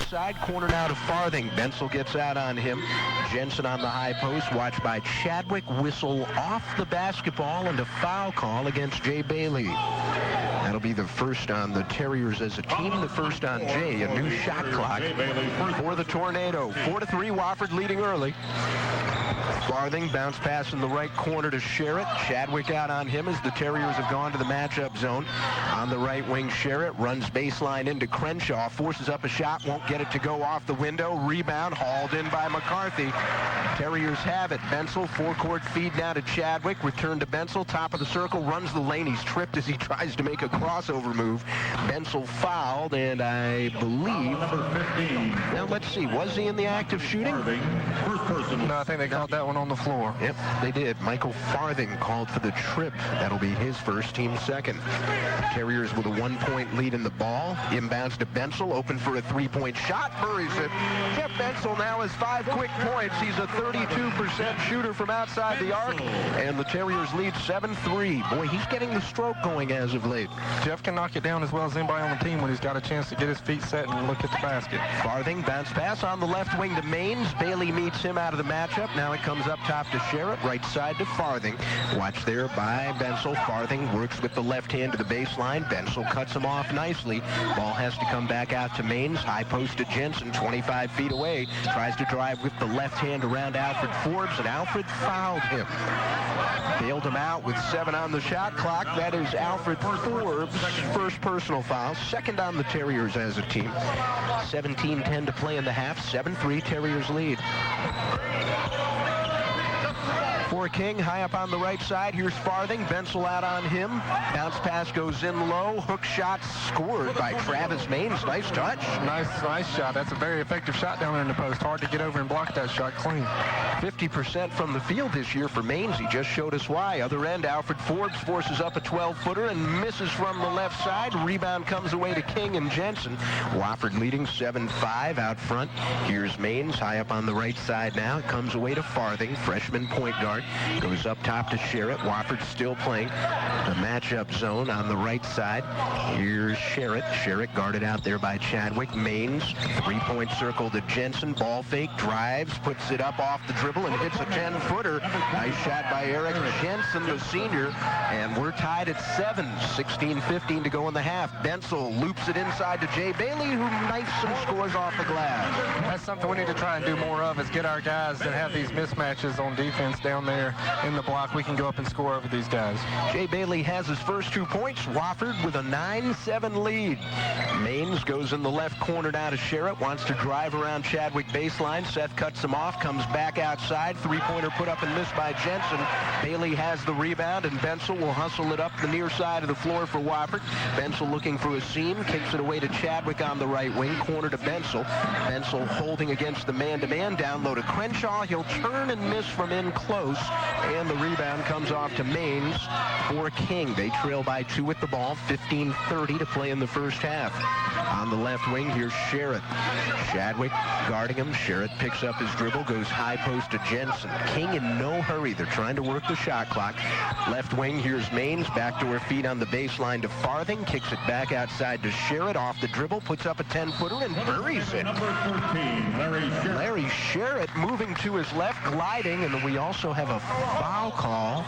Side corner now to Farthing. Bensel gets out on him. Jensen on the high post, watched by Chadwick. Whistle off the basketball and a foul call against Jay Bailey. That'll be the first on the Terriers as a team, the first on Jay. A new shot clock for the Tornado. 4-3, Wofford leading early. Farthing, bounce pass in the right corner to Sherritt. Chadwick out on him as the Terriers have gone to the matchup zone. On the right wing, Sherritt runs baseline into Crenshaw, forces up a shot, won't get it to go off the window. Rebound hauled in by McCarthy. Terriers have it. Bensel, forecourt feed now to Chadwick. Return to Bensel, top of the circle, runs the lane. He's tripped as he tries to make a crossover move. Bensel fouled, and I believe... Now, let's see. Was he in the act of shooting? No, I think they called that one on the floor. Yep, they did. Michael Farthing called for the trip. That'll be his first, team second. Terriers with a 1-point lead in the ball. Inbounds to Bensel, open for a 3-point shot. Buries it. Jeff Bensel now has 5 quick points. He's a 32% shooter from outside the arc, and the Terriers lead 7-3. Boy, he's getting the stroke going as of late. Jeff can knock it down as well as anybody on the team when he's got a chance to get his feet set and look at the basket. Farthing, bounce pass on the left wing to Maines. Bailey meets him out of the matchup. Now it comes up top to Sherritt, right side to Farthing. Watch there by Bensel. Farthing works with the left hand to the baseline. Bensel cuts him off nicely. Ball has to come back out to Maines. High post to Jensen, 25 feet away. Tries to drive with the left hand around Alfred Forbes, and Alfred fouled him. Bailed him out with 7 on the shot clock. That is Alfred Forbes' first personal foul. Second on the Terriers as a team. 17-10 to play in the half. 7-3 Terriers lead. For King, high up on the right side. Here's Farthing. Bensel out on him. Bounce pass goes in low. Hook shot scored by Travis Maines. Nice touch. Nice shot. That's a very effective shot down there in the post. Hard to get over and block that shot clean. 50% from the field this year for Maines. He just showed us why. Other end, Alfred Forbes forces up a 12-footer and misses from the left side. Rebound comes away to King and Jensen. Wofford leading 7-5 out front. Here's Maines, high up on the right side now. It comes away to Farthing, freshman point guard. Goes up top to Sherritt. Wofford still playing the matchup zone on the right side. Here's Sherritt. Sherritt guarded out there by Chadwick. Maines, 3-point circle to Jensen. Ball fake, drives, puts it up off the dribble and hits a 10-footer. Nice shot by Eric Jensen, the senior. And we're tied at 7. 16-15 to go in the half. Bensel loops it inside to Jay Bailey, who knifes and scores off the glass. That's something we need to try and do more of, is get our guys that have these mismatches on defense down there in the block. We can go up and score over these guys. Jay Bailey has his first 2 points. Wofford with a 9-7 lead. Maines goes in the left corner now to Sherritt. Wants to drive around Chadwick baseline. Seth cuts him off. Comes back outside. 3-pointer put up and missed by Jensen. Bailey has the rebound, and Bensel will hustle it up the near side of the floor for Wofford. Bensel looking for a seam. Kicks it away to Chadwick on the right wing. Corner to Bensel. Bensel holding against the man-to-man. Down low to Crenshaw. He'll turn and miss from in close. And the rebound comes off to Maines for King. They trail by 2 with the ball. 15-30 to play in the first half. On the left wing, here's Sherritt. Chadwick guarding him. Sherritt picks up his dribble, goes high post to Jensen. King in no hurry. They're trying to work the shot clock. Left wing, here's Maines. Backdoor feed on the baseline to Farthing. Kicks it back outside to Sherritt. Off the dribble, puts up a 10-footer and buries it. Larry Sherritt moving to his left, gliding, and we also have a foul call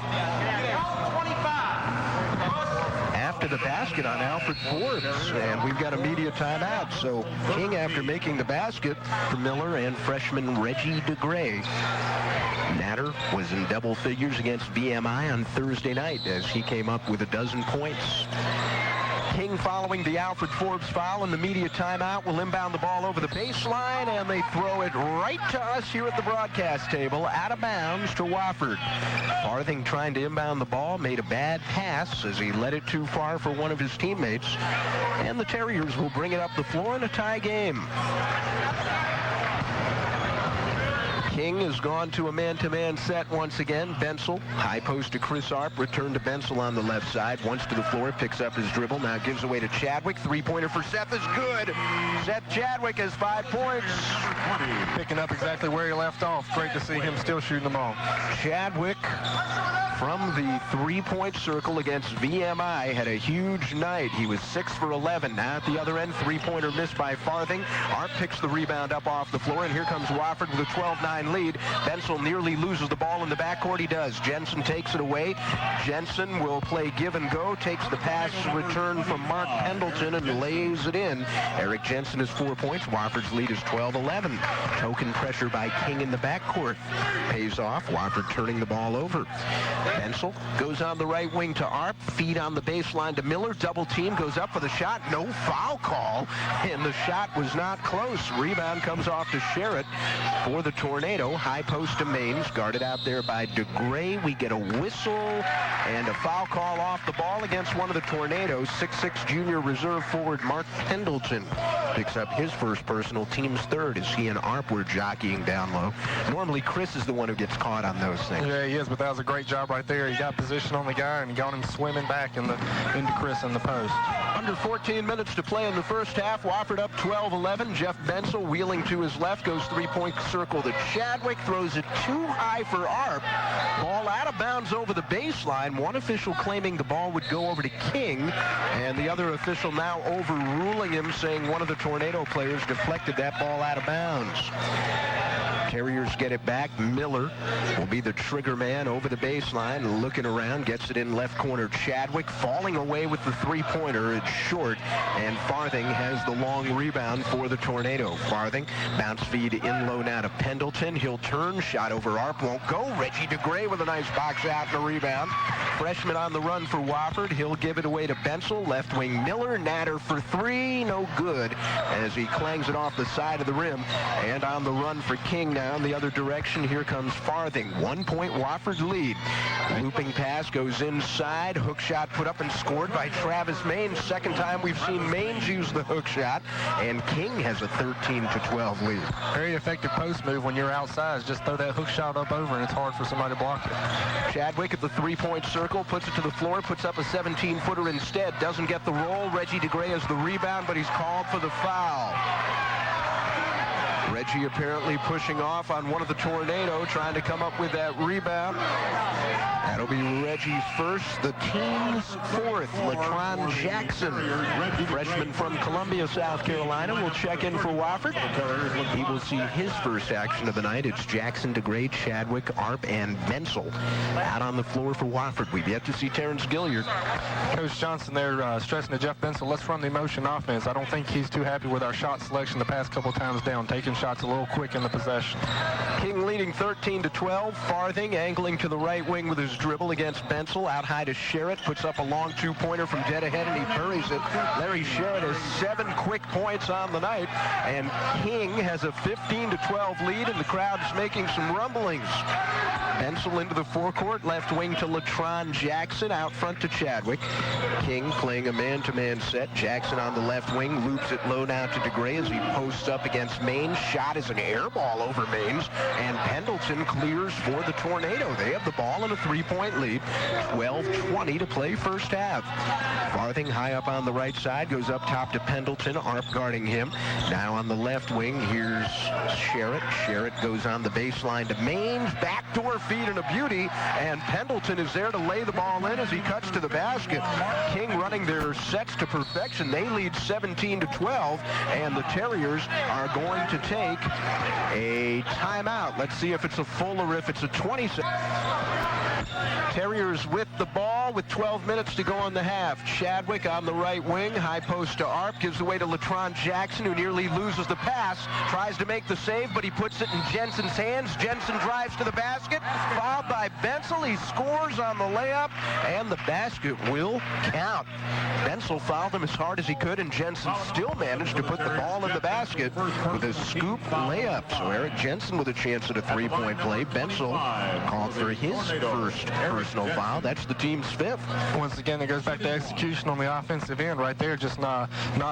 after the basket on Alfred Forbes, and we've got a media timeout. So King, after making the basket for Miller and freshman Reggie DeGray. Natter was in double figures against BMI on Thursday night as he came up with 12 points. King following the Alfred Forbes foul, and the media timeout will inbound the ball over the baseline, and they throw it right to us here at the broadcast table, out of bounds to Wofford. Farthing trying to inbound the ball, made a bad pass as he led it too far for one of his teammates, and the Terriers will bring it up the floor in a tie game. King has gone to a man-to-man set once again. Bensel, high post to Chris Arp, return to Bensel on the left side. Once to the floor, picks up his dribble. Now gives away to Chadwick. Three-pointer for Seth is good. Seth Chadwick has 5 points. Picking up exactly where he left off. Great to see him still shooting the ball. Chadwick from the three-point circle against VMI had a huge night. He was 6 for 11. Now at the other end, three-pointer missed by Farthing. Arp picks the rebound up off the floor, and here comes Wofford with a 12-9 lead. Bensel nearly loses the ball in the backcourt. He does. Jensen takes it away. Jensen will play give and go, takes the pass return from Mark Pendleton and lays it in. Eric Jensen has 4 points. Wofford's lead is 12-11. Token pressure by King in the backcourt. Pays off. Wofford turning the ball over. Bensel goes on the right wing to Arp. Feed on the baseline to Miller. Double team, goes up for the shot. No foul call, and the shot was not close. Rebound comes off to Sherritt for the Tornado. High post to Maines, guarded out there by DeGray. We get a whistle and a foul call off the ball against one of the Tornadoes. 6'6" junior reserve forward Mark Pendleton picks up his first personal, team's third, as he and Arp were jockeying down low. Normally Chris is the one who gets caught on those things. Yeah, he is, but that was a great job right there. He got position on the guy and he got him swimming back into Chris in the post. Under 14 minutes to play in the first half. Wofford up 12-11. Jeff Bensel wheeling to his left, goes three-point circle to Chadwick, throws it too high for Arp. Ball out of bounds over the baseline. One official claiming the ball would go over to King, and the other official now overruling him, saying one of the Tornado players deflected that ball out of bounds. Terriers get it back. Miller will be the trigger man over the baseline, looking around, gets it in left corner. Chadwick falling away with the three-pointer. It's short, and Farthing has the long rebound for the Tornado. Farthing, bounce feed in low now to Pendleton. He'll turn, shot over Arp, won't go. Reggie DeGray with a nice box out and a rebound. Freshman on the run for Wofford. He'll give it away to Bensel. Left wing Miller, Natter for three, no good, as he clangs it off the side of the rim. And on the run for King now in the other direction, here comes Farthing. 1 point Wofford lead. Looping pass goes inside. Hook shot put up and scored by Travis Maines. Second time we've seen Maines use the hook shot, and King has a 13-12 lead. Very effective post move when you're outside. Just throw that hook shot up over, and it's hard for somebody to block it. Chadwick at the three-point circle, puts it to the floor, puts up a 17-footer instead. Doesn't get the roll. Reggie DeGray has the rebound, but he's called for the foul. Reggie apparently pushing off on one of the Tornado, trying to come up with that rebound. That'll be Reggie's first, the team's fourth. Latron Jackson, freshman from Columbia, South Carolina, will check in for Wofford. He will see his first action of the night. It's Jackson, DeGray, Chadwick, Arp, and Bensel out on the floor for Wofford. We've yet to see Terrence Gilliard. Coach Johnson there stressing to Jeff Bensel, let's run the motion offense. I don't think he's too happy with our shot selection the past couple times down, taking shots a little quick in the possession. King leading 13-12. Farthing angling to the right wing with his dribble against Bensel. Out high to Sherritt. Puts up a long two-pointer from dead ahead, and he buries it. Larry Sherritt has 7 quick points on the night, and King has a 15-12 lead, and the crowd's making some rumblings. Bensel into the forecourt. Left wing to Latron Jackson. Out front to Chadwick. King playing a man-to-man set. Jackson on the left wing. Loops it low now to DeGray as he posts up against Maines. Shot is an air ball over Maines, and Pendleton clears for the Tornado. They have the ball in a three-point lead. 12:20 to play first half. Farthing high up on the right side, goes up top to Pendleton. Arp guarding him. Now on the left wing, here's Sherritt. Sherritt goes on the baseline to Maines. Backdoor feed and a beauty, and Pendleton is there to lay the ball in as he cuts to the basket. King running their sets to perfection. They lead 17-12, and the Terriers are going to take a timeout. Let's see if it's a full or if it's a 20. Terriers with the ball with 12 minutes to go in the half. Chadwick on the right wing, high post to Arp, gives away to Latron Jackson, who nearly loses the pass, tries to make the save, but he puts it in Jensen's hands. Jensen drives to the basket, fouled by Bensel. He scores on the layup, and the basket will count. Bensel fouled him as hard as he could, and Jensen still managed to put the ball in the basket with a scoop layup. So Eric Jensen with a chance at a three-point play. Bensel called for his first personal foul. That's the the team's 5th. Once again, it goes back to execution on the offensive end right there, just not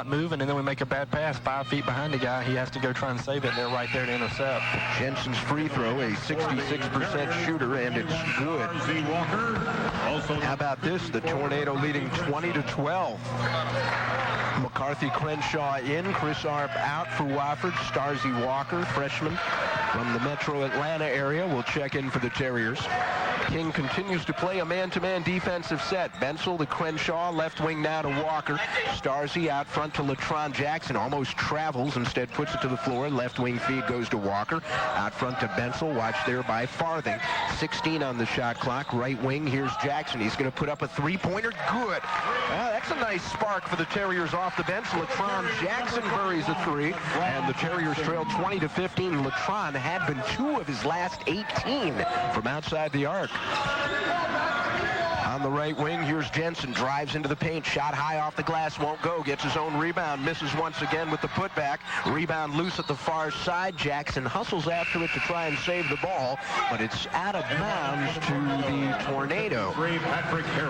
moving, and then we make a bad pass 5 feet behind the guy. He has to go try and save it, and they're right there to intercept. Jensen's free throw, a 66% shooter, and it's good. How about this? The Tornado leading 20-12. McCarthy Crenshaw in, Chris Arp out for Wofford. Starzy Walker, freshman from the Metro Atlanta area, will check in for the Terriers. King continues to play a man-to-man defensive set. Bensel to Crenshaw, left wing now to Walker. Starzy out front to Latron Jackson, almost travels, instead puts it to the floor. Left wing feed goes to Walker. Out front to Bensel, watched there by Farthing. 16 on the shot clock. Right wing, here's Jackson. He's going to put up a three-pointer. Good. That's a nice spark for the Terriers off the bench. Latron Jackson buries a three, and the Terriers trail 20-15. Latron had been 2 of his last 18 from outside the arc. On the right wing, here's Jensen. Drives into the paint. Shot high off the glass. Won't go. Gets his own rebound. Misses once again with the putback. Rebound loose at the far side. Jackson hustles after it to try and save the ball, but it's out of bounds to the Tornado.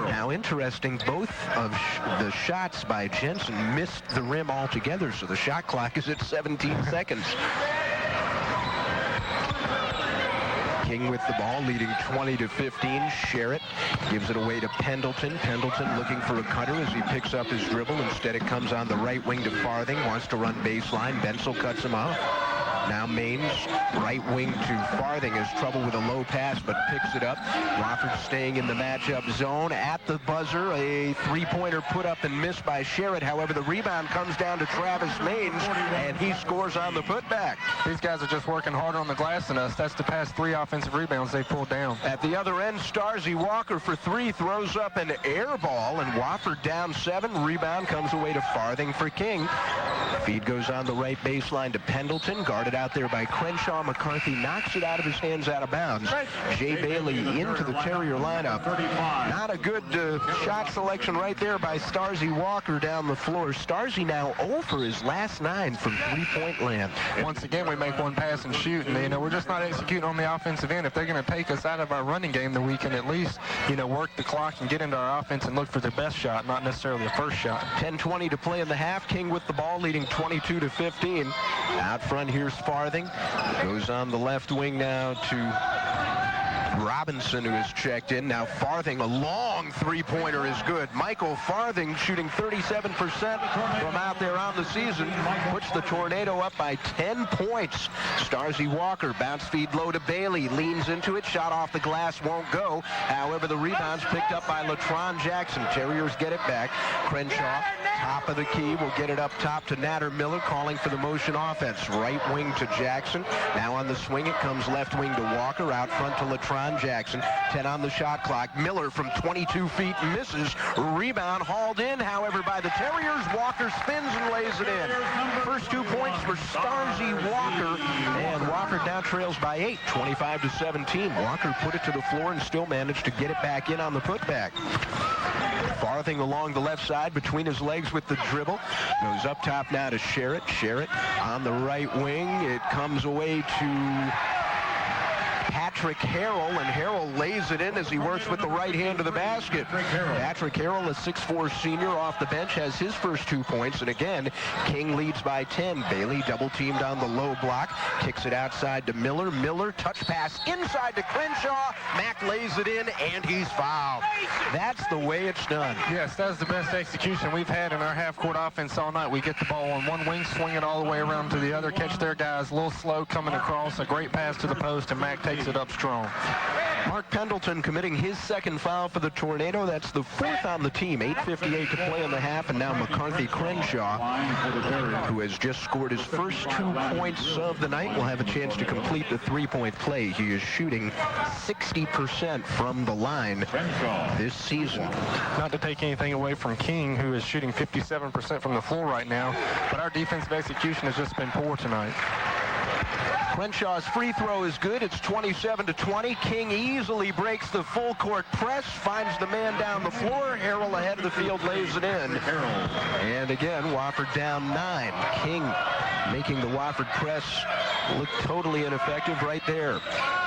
Now, interesting, both of the shots by Jensen missed the rim altogether, so the shot clock is at 17 seconds. King with the ball, leading 20-15. Sherritt gives it away to Pendleton. Pendleton looking for a cutter as he picks up his dribble. Instead, it comes on the right wing to Farthing. Wants to run baseline. Bensel cuts him off. Now Maines, right wing to Farthing, has trouble with a low pass, but picks it up. Wofford staying in the matchup zone. At the buzzer, a three-pointer put up and missed by Sherritt. However, the rebound comes down to Travis Maines, and he scores on the putback. These guys are just working harder on the glass than us. That's the past 3 offensive rebounds they pulled down. At the other end, Starzy Walker for 3, throws up an air ball, and Wofford down 7. Rebound comes away to Farthing for King. Feed goes on the right baseline to Pendleton, guarded out there by Crenshaw. McCarthy knocks it out of his hands out of bounds. Jay Bailey into the Terrier lineup. Not a good shot selection right there by Starzy Walker down the floor. Starzy now 0 for his last 9 from three-point land. Once again, we make one pass and shoot, and we're just not executing on the offensive end. If they're going to take us out of our running game, then we can at least work the clock and get into our offense and look for their best shot, not necessarily the first shot. 10:20 to play in the half. King with the ball, leading 22-15. Out front, here's Farthing. Goes on the left wing now to Robinson, who has checked in. Now Farthing, a long three-pointer is good. Michael Farthing shooting 37% from out there on the season. Puts the Tornado up by 10 points. Starzy Walker, bounce feed low to Bailey. Leans into it. Shot off the glass, won't go. However, the rebound's picked up by Latron Jackson. Terriers get it back. Crenshaw, top of the key, will get it up top to Natter Miller, calling for the motion offense. Right wing to Jackson. Now on the swing, it comes left wing to Walker. Out front to Latron Jackson. 10 on the shot clock. Miller from 22 feet misses. Rebound hauled in, however, by the Terriers. Walker spins and lays it in. First 2 points for Starzy Walker, and Wofford now trails by 8, 25-17. Walker put it to the floor and still managed to get it back in on the putback. Farthing along the left side between his legs with the dribble. Goes up top now to Sherritt. Sherritt on the right wing. It comes away to Patrick Harrell, and Harrell lays it in as he works with the right hand to the basket. Patrick Harrell, a 6'4 senior off the bench, has his first 2 points, and again, King leads by 10. Bailey double-teamed on the low block, kicks it outside to Miller. Miller, touch pass inside to Crenshaw. Mack lays it in, and he's fouled. That's the way it's done. Yes, that's the best execution we've had in our half-court offense all night. We get the ball on one wing, swing it all the way around to the other, catch their guys a little slow coming across, a great pass to the post, and Mack takes it up strong. Mark Pendleton committing his second foul for the Tornado. That's the 4th on the team. 8:58 to play in the half, and now McCarthy Crenshaw, who has just scored his first 2 points of the night, will have a chance to complete the three-point play. He is shooting 60% from the line this season. Not to take anything away from King, who is shooting 57% from the floor right now, but our defensive execution has just been poor tonight. Crenshaw's free throw is good. It's 27-20. King easily breaks the full court press, finds the man down the floor. Harrell ahead of the field lays it in. And again, Wofford down 9. King making the Wofford press look totally ineffective right there.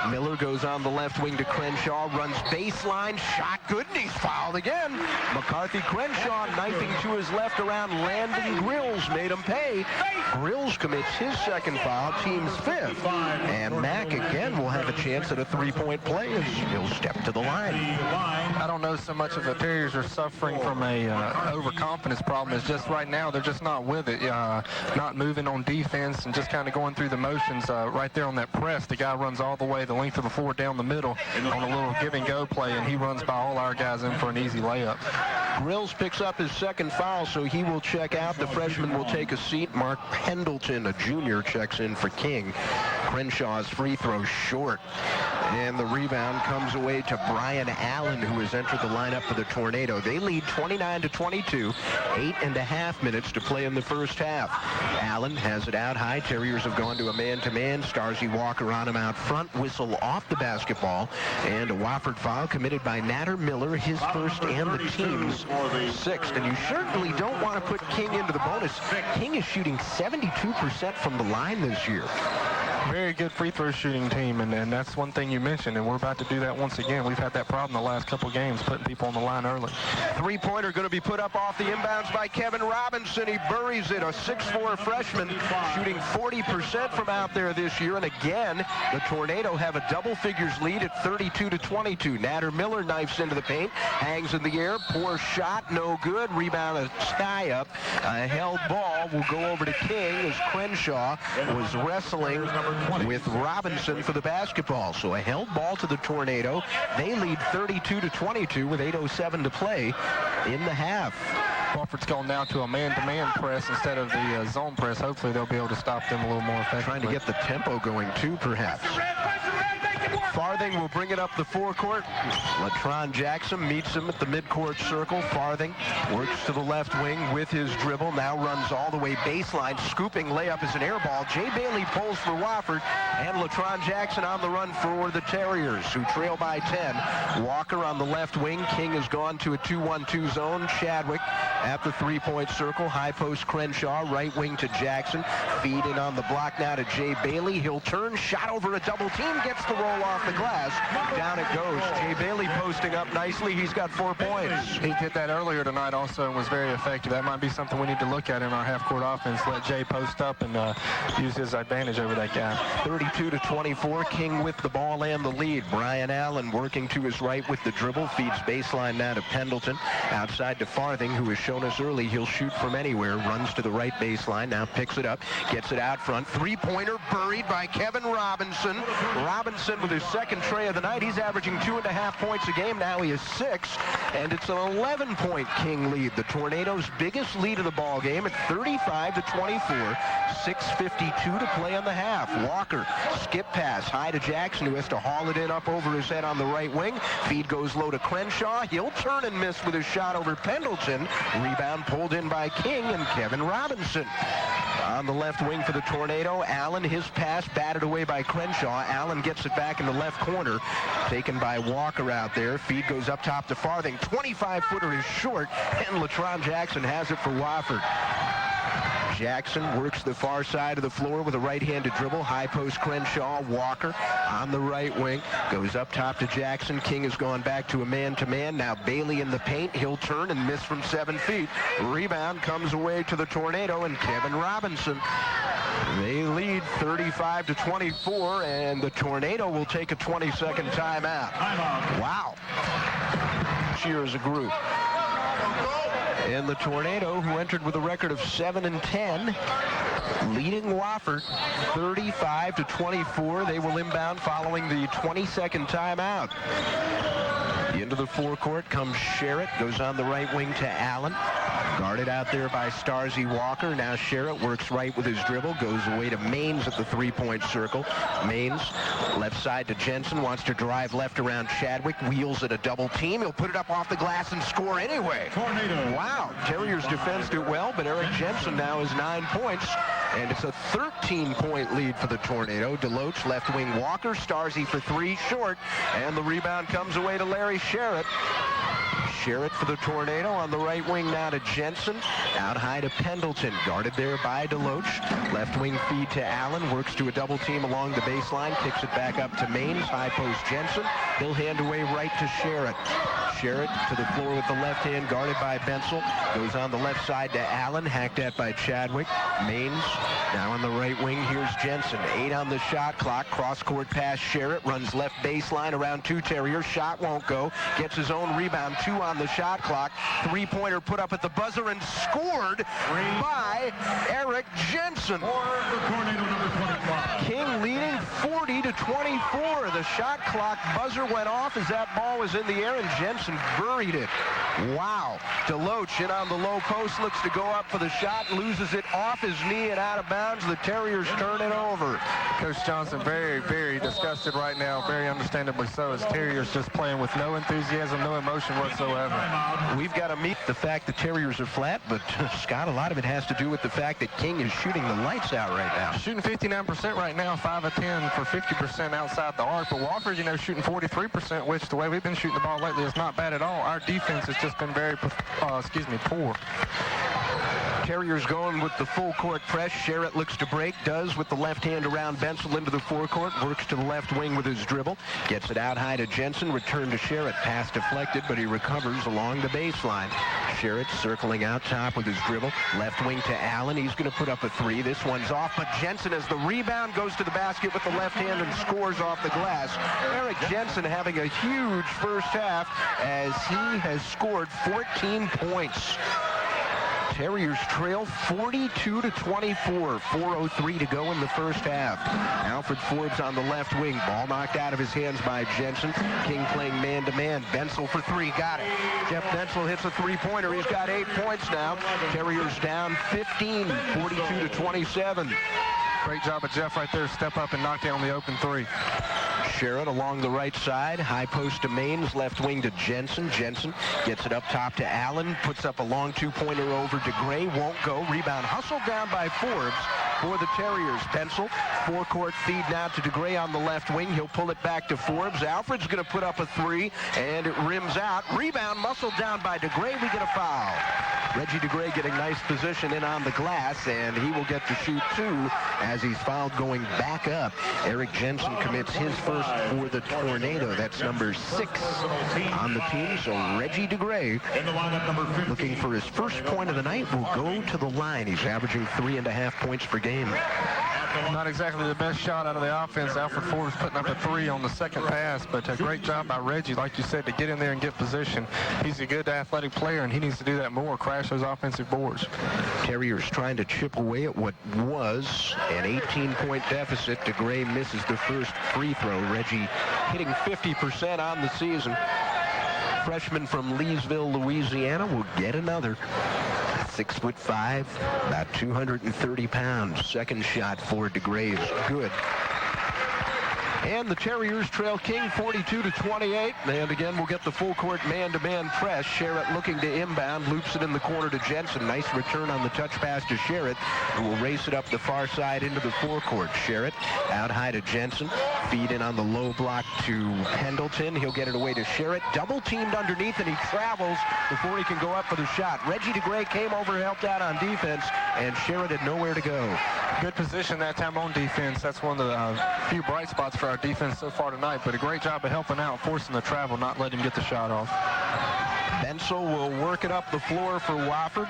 Miller goes on the left wing to Crenshaw, runs baseline, shot good, and he's fouled again. McCarthy Crenshaw knifing to his left around Landon Grills, made him pay. Grills commits his second foul, team's fifth. And Mack again will have a chance at a three-point play as he'll step to the line. I don't know so much if the Terriers are suffering from a overconfidence problem. It's just right now they're just not with it, not moving on defense and just kind of going through the motions. Right there on that press, the guy runs all the way the length of the floor down the middle on a little give-and-go play, and he runs by all our guys in for an easy layup. Grills picks up his second foul, so he will check out. The freshman will take a seat. Mark Pendleton, a junior, checks in for King. Crenshaw's free throw short. And the rebound comes away to Brian Allen, who has entered the lineup for the Tornado. They lead 29-22, 8.5 minutes to play in the first half. Allen has it out high. Terriers have gone to a man-to-man. Starzy Walker on him out front. Whistle off the basketball. And a Wofford foul committed by Natter Miller, his first and the team's sixth. And you certainly don't want to put King into the bonus. King is shooting 72% from the line this year. Very good free throw shooting team, and that's one thing you mentioned, and we're about to do that once again. We've had that problem the last couple of games, putting people on the line early. Three-pointer going to be put up off the inbounds by Kevin Robinson. He buries it, a 6'4 freshman shooting 40% from out there this year. And again, the Tornado have a double figures lead at 32-22. Natter Miller knifes into the paint, hangs in the air, poor shot, no good. Rebound, a tie up. A held ball will go over to King as Crenshaw was wrestling with Robinson for the basketball. So a held ball to the Tornado. They lead 32-22 with 8:07 to play in the half. Wofford's gone down to a man-to-man press instead of the zone press. Hopefully they'll be able to stop them a little more effectively. Trying to get the tempo going too, perhaps. Farthing will bring it up the forecourt. Latron Jackson meets him at the midcourt circle. Farthing works to the left wing with his dribble. Now runs all the way baseline. Scooping layup is an air ball. Jay Bailey pulls for Wofford. And Latron Jackson on the run for the Terriers, who trail by 10. Walker on the left wing. King has gone to a 2-1-2 zone. Chadwick at the three-point circle. High post Crenshaw. Right wing to Jackson. Feed in on the block now to Jay Bailey. He'll turn. Shot over a double team. Gets the roll off the glass. Down it goes. Jay Bailey posting up nicely. He's got 4 points. He did that earlier tonight also and was very effective. That might be something we need to look at in our half-court offense. Let Jay post up and use his advantage over that guy. 32-24. King with the ball and the lead. Brian Allen working to his right with the dribble. Feeds baseline now to Pendleton. Outside to Farthing, who has shown us early he'll shoot from anywhere. Runs to the right baseline. Now picks it up. Gets it out front. Three-pointer buried by Kevin Robinson. Robinson with his second tray of the night. He's averaging 2.5 points a game. Now he is 6. And it's an 11-point King lead. The Tornado's biggest lead of the ball game at 35-24. 6:52 to play in the half. Walker, skip pass, high to Jackson, who has to haul it in up over his head on the right wing. Feed goes low to Crenshaw. He'll turn and miss with his shot over Pendleton. Rebound pulled in by King and Kevin Robinson. On the left wing for the Tornado, Allen, his pass batted away by Crenshaw. Allen gets it back in the left corner. Taken by Walker out there. Feed goes up top to Farthing. 25-footer is short, and Latron Jackson has it for Wofford. Jackson works the far side of the floor with a right-handed dribble. High post Crenshaw. Walker on the right wing. Goes up top to Jackson. King has gone back to a man-to-man. Now Bailey in the paint. He'll turn and miss from 7 feet. Rebound comes away to the Tornado and Kevin Robinson. They lead 35-24, and the Tornado will take a 20-second timeout. Wow. Cheer as a group. And the Tornado, who entered with a record of 7-10, leading Wofford 35-24. They will inbound following the 20-second timeout. Into the forecourt comes Sherritt, goes on the right wing to Allen. Guarded out there by Starzy Walker. Now Sherritt works right with his dribble, goes away to Maines at the three-point circle. Maines, left side to Jensen, wants to drive left around Chadwick, wheels at a double team. He'll put it up off the glass and score anyway. Tornado. Wow, Terriers defensed it well, but Eric Jensen now has 9 points, and it's a 13-point lead for the Tornado. Deloach, left wing Walker, Starzy for 3, short, and the rebound comes away to Larry Sherritt. Sherritt for the Tornado on the right wing now to Jensen. Out high to Pendleton. Guarded there by DeLoach. Left wing feed to Allen. Works to a double team along the baseline. Kicks it back up to Maines. High post Jensen. He'll hand away right to Sherritt. Sherritt to the floor with the left hand, guarded by Bensel. Goes on the left side to Allen. Hacked at by Chadwick. Maines now on the right wing. Here's Jensen. 8 on the shot clock. Cross court pass Sherritt. Runs left baseline around 2 Terriers. Shot won't go. Gets his own rebound. 2 on the shot clock. 3-pointer put up at the buzzer and scored by Eric Jensen. King leading 40-24. The shot clock buzzer went off as that ball was in the air, and Jensen buried it. Wow. DeLoach in on the low post, looks to go up for the shot, loses it off his knee and out of bounds. The Terriers turn it over. Coach Johnson very, very disgusted right now, very understandably so, as Terriers just playing with no enthusiasm, no emotion whatsoever. We've got to meet the fact the Terriers are flat, but Scott, a lot of it has to do with the fact that King is shooting the lights out right now. Shooting 59% right now, 5 of 10 for 50% outside the arc. But Wofford, you know, shooting 43%, which the way we've been shooting the ball lately is not bad at all. Our defense has just been very, poor. Terriers going with the full court press. Sherritt looks to break, does with the left hand around Bensel into the forecourt, works to the left wing with his dribble, gets it out high to Jensen, return to Sherritt, pass deflected, but he recovers along the baseline. Sherritt circling out top with his dribble, left wing to Allen. He's going to put up a 3. This one's off, but Jensen, as the rebound, goes to the basket with the left hand and scores off the glass. Eric Jensen having a huge first half as he has scored 14 points. Terriers trail 42-24. 4:03 to go in the first half. Alfred Forbes on the left wing. Ball knocked out of his hands by Jensen. King playing man-to-man. Bensel for 3. Got it. Jeff Bensel hits a 3-pointer. He's got 8 points now. Terriers down 15, 42-27. Great job of Jeff right there. Step up and knock down the open 3. Sherritt along the right side. High post to Maines. Left wing to Jensen. Jensen gets it up top to Allen. Puts up a long 2-pointer over to Gray. Won't go. Rebound hustled down by Forbes for the Terriers. Bensel, forecourt feed now to DeGray on the left wing. He'll pull it back to Forbes. Alfred's going to put up a 3, and it rims out. Rebound muscled down by DeGray. We get a foul. Reggie DeGray getting nice position in on the glass, and he will get to shoot 2 as he's fouled going back up. Eric Jensen commits his first for the Tornado. That's number 6 on the team. So Reggie DeGray, looking for his first point of the night, will go to the line. He's averaging 3.5 points per game. Not exactly the best shot out of the offense. Alfred Forbes putting up a 3 on the second pass, but a great job by Reggie, like you said, to get in there and get position. He's a good athletic player, and he needs to do that more, crash those offensive boards. Terriers trying to chip away at what was an 18-point deficit. DeGray misses the first free throw. Reggie hitting 50% on the season. Freshman from Leesville, Louisiana, will get another. 6'5", about 230 pounds. Second shot for DeGray is good. And the Terriers trail King 42-28. And again, we'll get the full court man-to-man press. Sherritt looking to inbound, loops it in the corner to Jensen. Nice return on the touch pass to Sherritt, who will race it up the far side into the forecourt. Sherritt out high to Jensen. Feed in on the low block to Pendleton. He'll get it away to Sherritt. Double teamed underneath, and he travels before he can go up for the shot. Reggie DeGray came over, helped out on defense, and Sherritt had nowhere to go. Good position that time on defense. That's one of the few bright spots for our defense so far tonight, but a great job of helping out, forcing the travel, not letting him get the shot off. Bensel will work it up the floor for Wofford.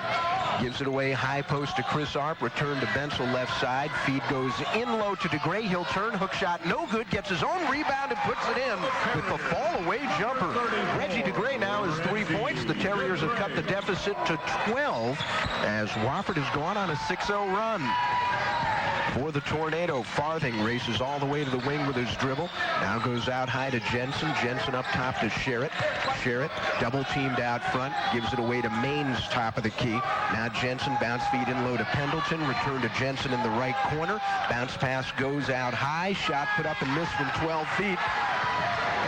Gives it away high post to Chris Arp. Return to Bensel left side. Feed goes in low to DeGray. He'll turn. Hook shot no good. Gets his own rebound and puts it in with the fall away jumper. Reggie DeGray now has 3 points. The Terriers have cut the deficit to 12 as Wofford has gone on a 6-0 run. For the Tornado, Farthing races all the way to the wing with his dribble. Now goes out high to Jensen. Jensen up top to Sherritt. Sherritt double teamed out front. Gives it away to Maines, top of the key. Now Jensen bounce feed in low to Pendleton. Return to Jensen in the right corner. Bounce pass goes out high. Shot put up and missed from 12 feet.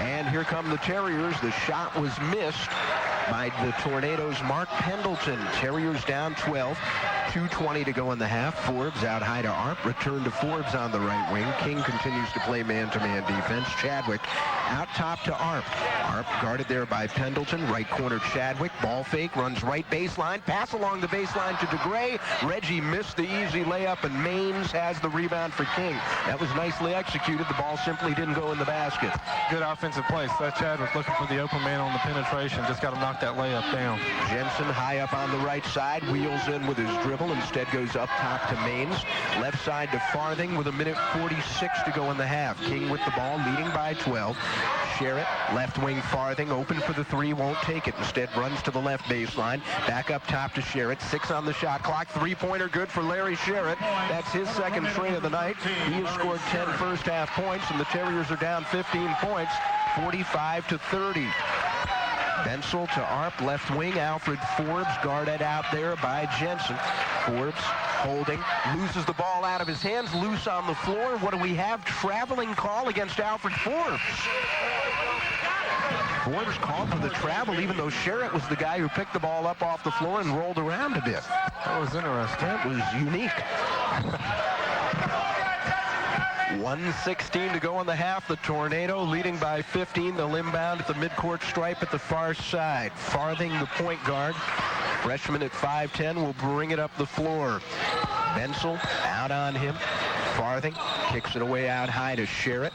And here come the Terriers. The shot was missed. by the Tornadoes' Mark Pendleton. Terriers down 12. 2:20 to go in the half. Forbes out high to Arp. Return to Forbes on the right wing. King continues to play man-to-man defense. Chadwick out top to Arp. Arp guarded there by Pendleton. Right corner Chadwick. Ball fake. Runs right baseline. Pass along the baseline to DeGray. Reggie missed the easy layup, and Maines has the rebound for King. That was nicely executed. The ball simply didn't go in the basket. Good offensive play. Seth Chadwick looking for the open man on the penetration. Just got to knock that layup down. Jensen high up on the right side. Wheels in with his dribble. Instead goes up top to Maines. Left side to Farthing with 1:46 to go in the half. King with the ball, leading by 12. Sherritt, left wing Farthing, open for the three, won't take it. Instead runs to the left baseline. Back up top to Sherritt. 6 on the shot clock. Three-pointer good for Larry Sherritt. That's his second tray of the night. He has scored 10 first half points, and the Terriers are down 15 points, 45-30. Bensel to Arp, left wing. Alfred Forbes guarded out there by Jensen. Forbes holding, loses the ball out of his hands, loose on the floor. What do we have? Traveling call against Alfred Forbes. Forbes called for the travel, even though Sherritt was the guy who picked the ball up off the floor and rolled around a bit. That was interesting. That was unique. 1:16 to go in the half. The Tornado leading by 15. They'll inbound at the midcourt stripe at the far side. Farthing, the point guard, freshman at 5'10", will bring it up the floor. Bensel out on him. Farthing kicks it away out high to Sherritt.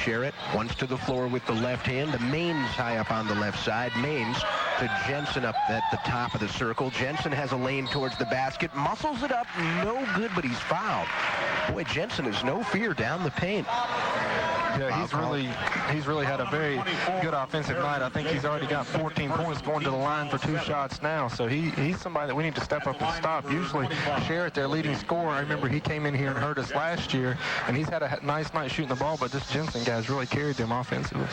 Sherritt once to the floor with the left hand. The Maines high up on the left side. Maines to Jensen up at the top of the circle. Jensen has a lane towards the basket. Muscles it up. No good, but he's fouled. Boy, Jensen has no fear down the paint. Yeah, he's really had a very good offensive night. I think he's already got 14 points, going to the line for 2 shots now. So he's somebody that we need to step up and stop. Usually Sherritt, their leading scorer, I remember he came in here and hurt us last year, and he's had a nice night shooting the ball, but this Jensen guy's really carried them offensively.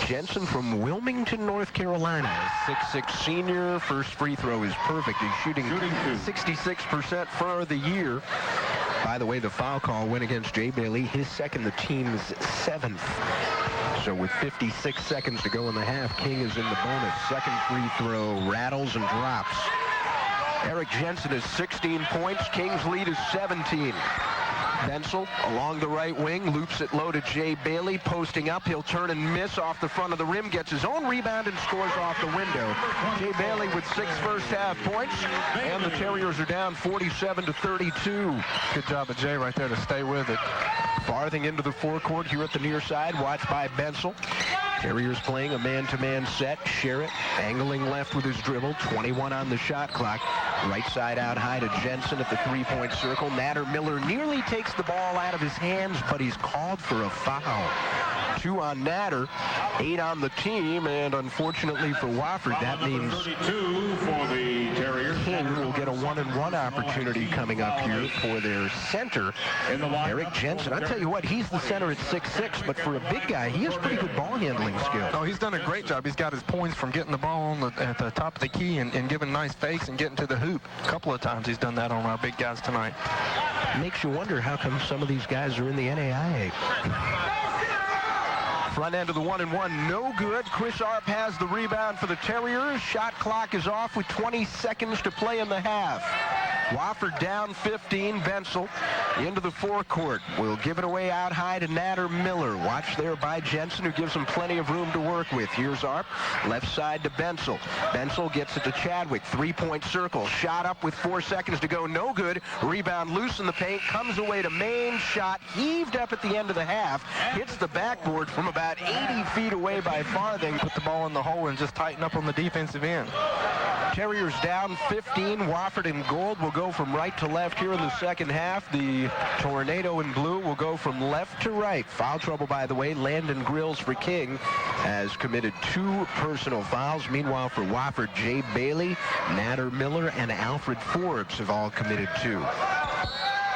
Jensen from Wilmington, North Carolina, 6'6" senior. First free throw is perfect. He's shooting 66% for the year. By the way, the foul call went against Jay Bailey. His second, the team's 7th. So with 56 seconds to go in the half, King is in the bonus. Second free throw rattles and drops. Eric Jensen is 16 points. King's lead is 17. Bensel along the right wing, loops it low to Jay Bailey, posting up. He'll turn and miss off the front of the rim, gets his own rebound and scores off the window. Jay Bailey with 6 first half points, and the Terriers are down 47-32. Good job of Jay right there to stay with it. Farthing into the forecourt here at the near side, watched by Bensel. Terriers playing a man-to-man set. Sherritt angling left with his dribble. 21 on the shot clock. Right side out high to Jensen at the three-point circle. Natter Miller nearly takes the ball out of his hands, but he's called for a foul. 2 on Natter, 8 on the team, and unfortunately for Wofford, that means King will get a 1-and-1 opportunity coming up here for their center, Eric Jensen. I tell you what, he's the center at 6'6", but for a big guy, he has pretty good ball handling skills. Oh, he's done a great job. He's got his points from getting the ball at the top of the key and giving nice fakes and getting to the hoop. A couple of times he's done that on our big guys tonight. Makes you wonder how come some of these guys are in the NAIA. Front end of the 1-and-1, no good. Chris Arp has the rebound for the Terriers. Shot clock is off with 20 seconds to play in the half. Wofford down 15. Bensel into the forecourt. Will give it away out high to Natter Miller. Watch there by Jensen, who gives him plenty of room to work with. Here's Arp. Left side to Bensel. Bensel gets it to Chadwick. Three-point circle. Shot up with 4 seconds to go. No good. Rebound loose in the paint. Comes away to Maine. Shot heaved up at the end of the half. Hits the backboard from about 80 feet away by Farthing. Put the ball in the hole and just tighten up on the defensive end. Terriers down 15. Wofford in gold will go from right to left here in the second half. The Tornado in blue will go from left to right. Foul trouble, by the way. Landon Grills for King has committed 2 personal fouls. Meanwhile, for Wofford, Jay Bailey, Natter Miller, and Alfred Forbes have all committed 2.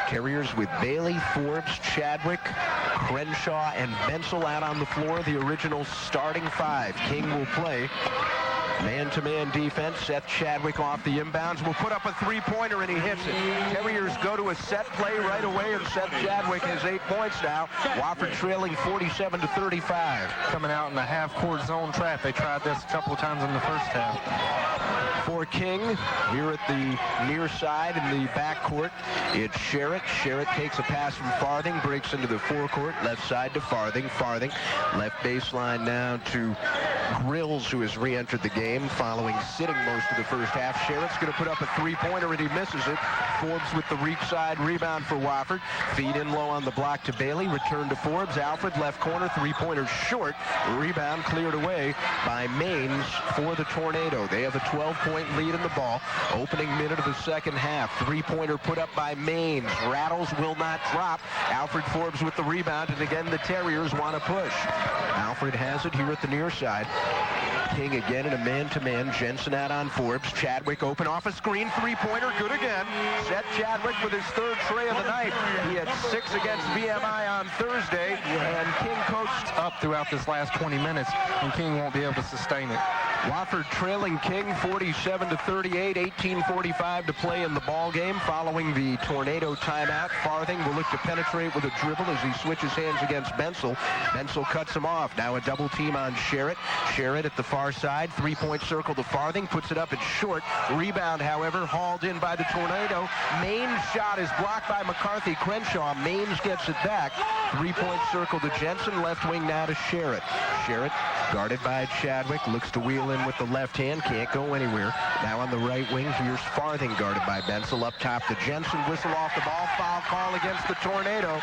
Terriers with Bailey, Forbes, Chadwick, Crenshaw, and Bensel out on the floor. The original starting 5. King will play Man-to-man defense. Seth Chadwick off the inbounds will put up a three-pointer, and he hits it. Terriers go to a set play right away, and Seth Chadwick has 8 points now. Wofford trailing 47-35. Coming out in the half-court zone trap. They tried this a couple of times in the first half. For King, here at the near side in the backcourt, it's Sherritt. Sherritt takes a pass from Farthing, breaks into the forecourt, left side to Farthing. Farthing, left baseline now to Grills, who has re-entered the game following sitting most of the first half. Sherritt's going to put up a three-pointer, and he misses it. Forbes with the reach side rebound for Wofford. Feed in low on the block to Bailey. Return to Forbes. Alfred, left corner, three-pointer short. Rebound cleared away by Maines for the Tornado. They have a 12-point lead in the ball. Opening minute of the second half. Three-pointer put up by Maines. Rattles, will not drop. Alfred Forbes with the rebound, and again the Terriers want to push. Alfred has it here at the near side. King again in a man-to-man. Jensen out on Forbes. Chadwick open off a screen. Three-pointer, good again. Seth Chadwick with his third tray of the night. He had 6 against VMI on Thursday, and King coached up throughout this last 20 minutes, and King won't be able to sustain it. Wofford trailing King 47-38, 18:45 to play in the ball game following the Tornado timeout. Farthing will look to penetrate with a dribble as he switches hands against Bensel. Bensel cuts him off. Now a double team on Sherritt. Sherritt at the far side. Three-point circle to Farthing. Puts it up. It's short. Rebound, however, hauled in by the Tornado. Maines' shot is blocked by McCarthy Crenshaw. Maines gets it back. Three-point circle to Jensen. Left wing now to Sherritt. Sherritt guarded by Chadwick. Looks to wheel in with the left hand. Can't go anywhere. Now on the right wing, here's Farthing guarded by Bensel. Up top to Jensen. Whistle off the ball. Foul call against the Tornado.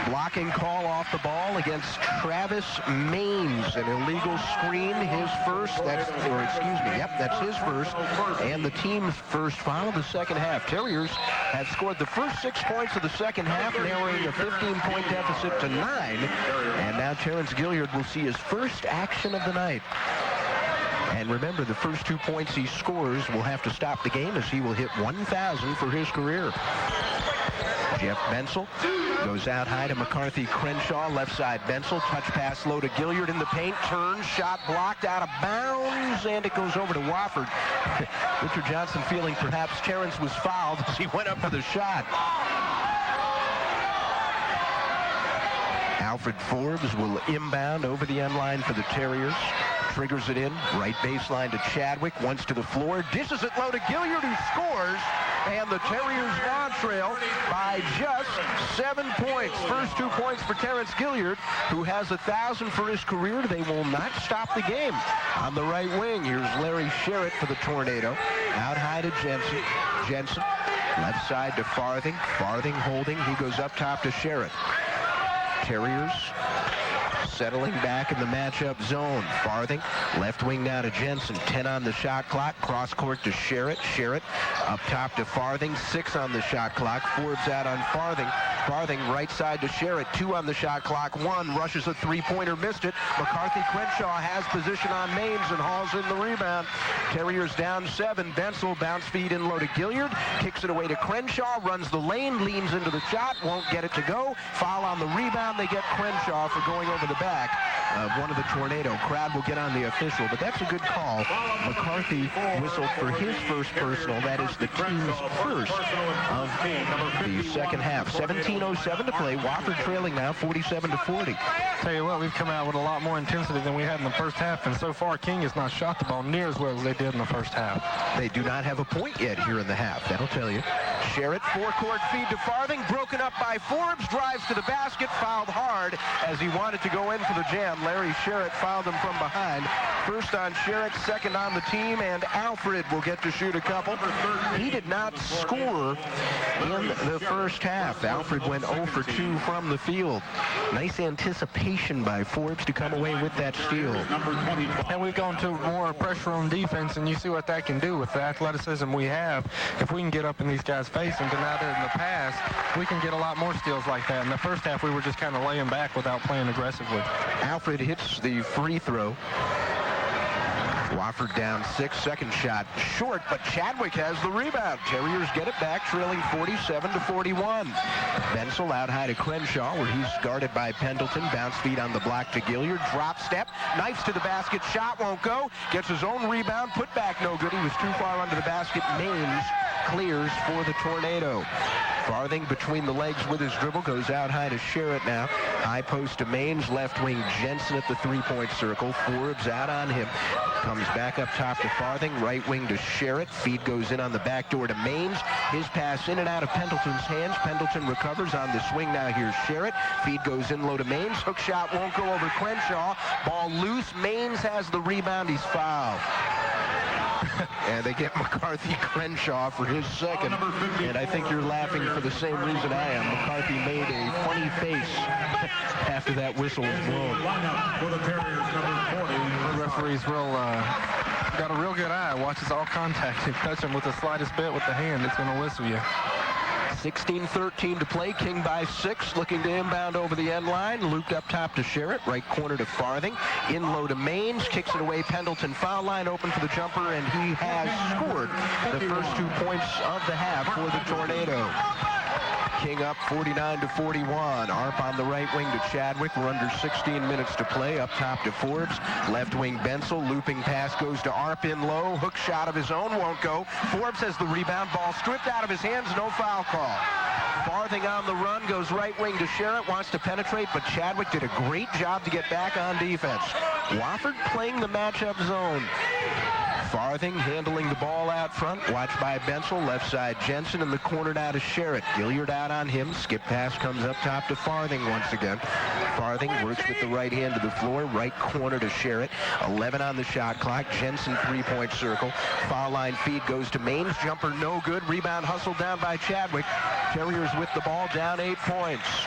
Blocking call off the ball against Travis Maines. An illegal screen, his first. That's his first. And the team's first foul of the second half. Terriers have scored the first 6 points of the second half, narrowing a 15-point deficit to 9. And now Terrence Gilliard will see his first action of the night. And remember, the first 2 points he scores will have to stop the game, as he will hit 1,000 for his career. Jeff Bensel goes out high to McCarthy Crenshaw. Left side Bensel. Touch pass low to Gilliard in the paint. Turns. Shot blocked out of bounds. And it goes over to Wofford. Richard Johnson feeling perhaps Terrence was fouled as he went up for the shot. Alfred Forbes will inbound over the end line for the Terriers. Triggers it in. Right baseline to Chadwick. Once to the floor. Dishes it low to Gilliard, who scores. And the Terriers now trail by just 7 points. First 2 points for Terrence Gilliard, who has 1,000 for his career. They will not stop the game. On the right wing, here's Larry Sherritt for the Tornado. Out high to Jensen. Jensen. Left side to Farthing. Farthing holding. He goes up top to Sherritt. Terriers settling back in the matchup zone. Farthing, left wing now to Jensen. 10 on the shot clock. Cross court to Sherritt. Sherritt up top to Farthing. 6 on the shot clock. Forbes out on Farthing. Farthing right side to Sherritt. 2 on the shot clock. 1 rushes a three-pointer, missed it. McCarthy Crenshaw has position on Maines and hauls in the rebound. Terriers down 7. Bensel bounce feed in low to Gilliard. Kicks it away to Crenshaw. Runs the lane. Leans into the shot. Won't get it to go. Foul on the rebound. They get Crenshaw for going over the back of one of the Tornado. Crowd will get on the official, but that's a good call. McCarthy whistled for his first personal. That is the team's first of the second half. 17:07 to play. Wofford trailing now 47-40. Tell you what, we've come out with a lot more intensity than we had in the first half, and so far King has not shot the ball near as well as they did in the first half. They do not have a point yet here in the half. That'll tell you. Sherritt, forecourt feed to Farthing, broken up by Forbes, drives to the basket, fouled hard as he wanted to go in for the jam. Larry Sherritt fouled him from behind. First on Sherritt, second on the team, and Alfred will get to shoot a couple. He did not score in the first half. Alfred went 0 for 2 from the field. Nice anticipation by Forbes to come away with that steal. And we've gone to more pressure on defense, and you see what that can do with the athleticism we have. If we can get up in these guys' face and deny that in the past, we can get a lot more steals like that. In the first half, we were just kind of laying back without playing aggressively. Alfred hits the free throw. Wofford down 6, second shot short, but Chadwick has the rebound. Terriers get it back, trailing 47-41. Bensel out high to Crenshaw, where he's guarded by Pendleton. Bounce feed on the block to Gilliard. Drop step, knifes to the basket, shot won't go. Gets his own rebound, put back no good. He was too far under the basket. Maines clears for the Tornado. Farthing between the legs with his dribble, goes out high to Sherritt now. High post to Maines, left wing Jensen at the three-point circle. Forbes out on him. Comes back up top to Farthing, right wing to Sherritt. Feed goes in on the back door to Maines. His pass in and out of Pendleton's hands. Pendleton recovers on the swing now. Here's Sherritt. Feed goes in low to Maines. Hook shot won't go over Crenshaw. Ball loose. Maines has the rebound. He's fouled. And they get McCarthy Crenshaw for his second. And I think you're laughing for the same reason I am. McCarthy made a funny face after that whistle was blown. The referee's got a real good eye. Watches all contact. If you touch him with the slightest bit with the hand, it's going to whistle you. 16-13 to play. King by 6, looking to inbound over the end line. Looped up top to Sherritt, right corner to Farthing. In low to Maines, kicks it away. Pendleton foul line open for the jumper, and he has scored the first 2 points of the half for the Tornado. King up 49-41. Arp on the right wing to Chadwick. We're under 16 minutes to play. Up top to Forbes. Left wing Bensel. Looping pass goes to Arp in low. Hook shot of his own won't go. Forbes has the rebound. Ball stripped out of his hands. No foul call. Farthing on the run. Goes right wing to Sherritt. Wants to penetrate, but Chadwick did a great job to get back on defense. Wofford playing the matchup zone. Farthing handling the ball out front. Watched by Bensel. Left side Jensen in the corner now to Sherritt. Gilliard out on him. Skip pass comes up top to Farthing once again. Farthing works with the right hand to the floor. Right corner to Sherritt. 11 on the shot clock. Jensen three-point circle. Foul line feed goes to Maines. Jumper no good. Rebound hustled down by Chadwick. Terriers with the ball, down 8 points.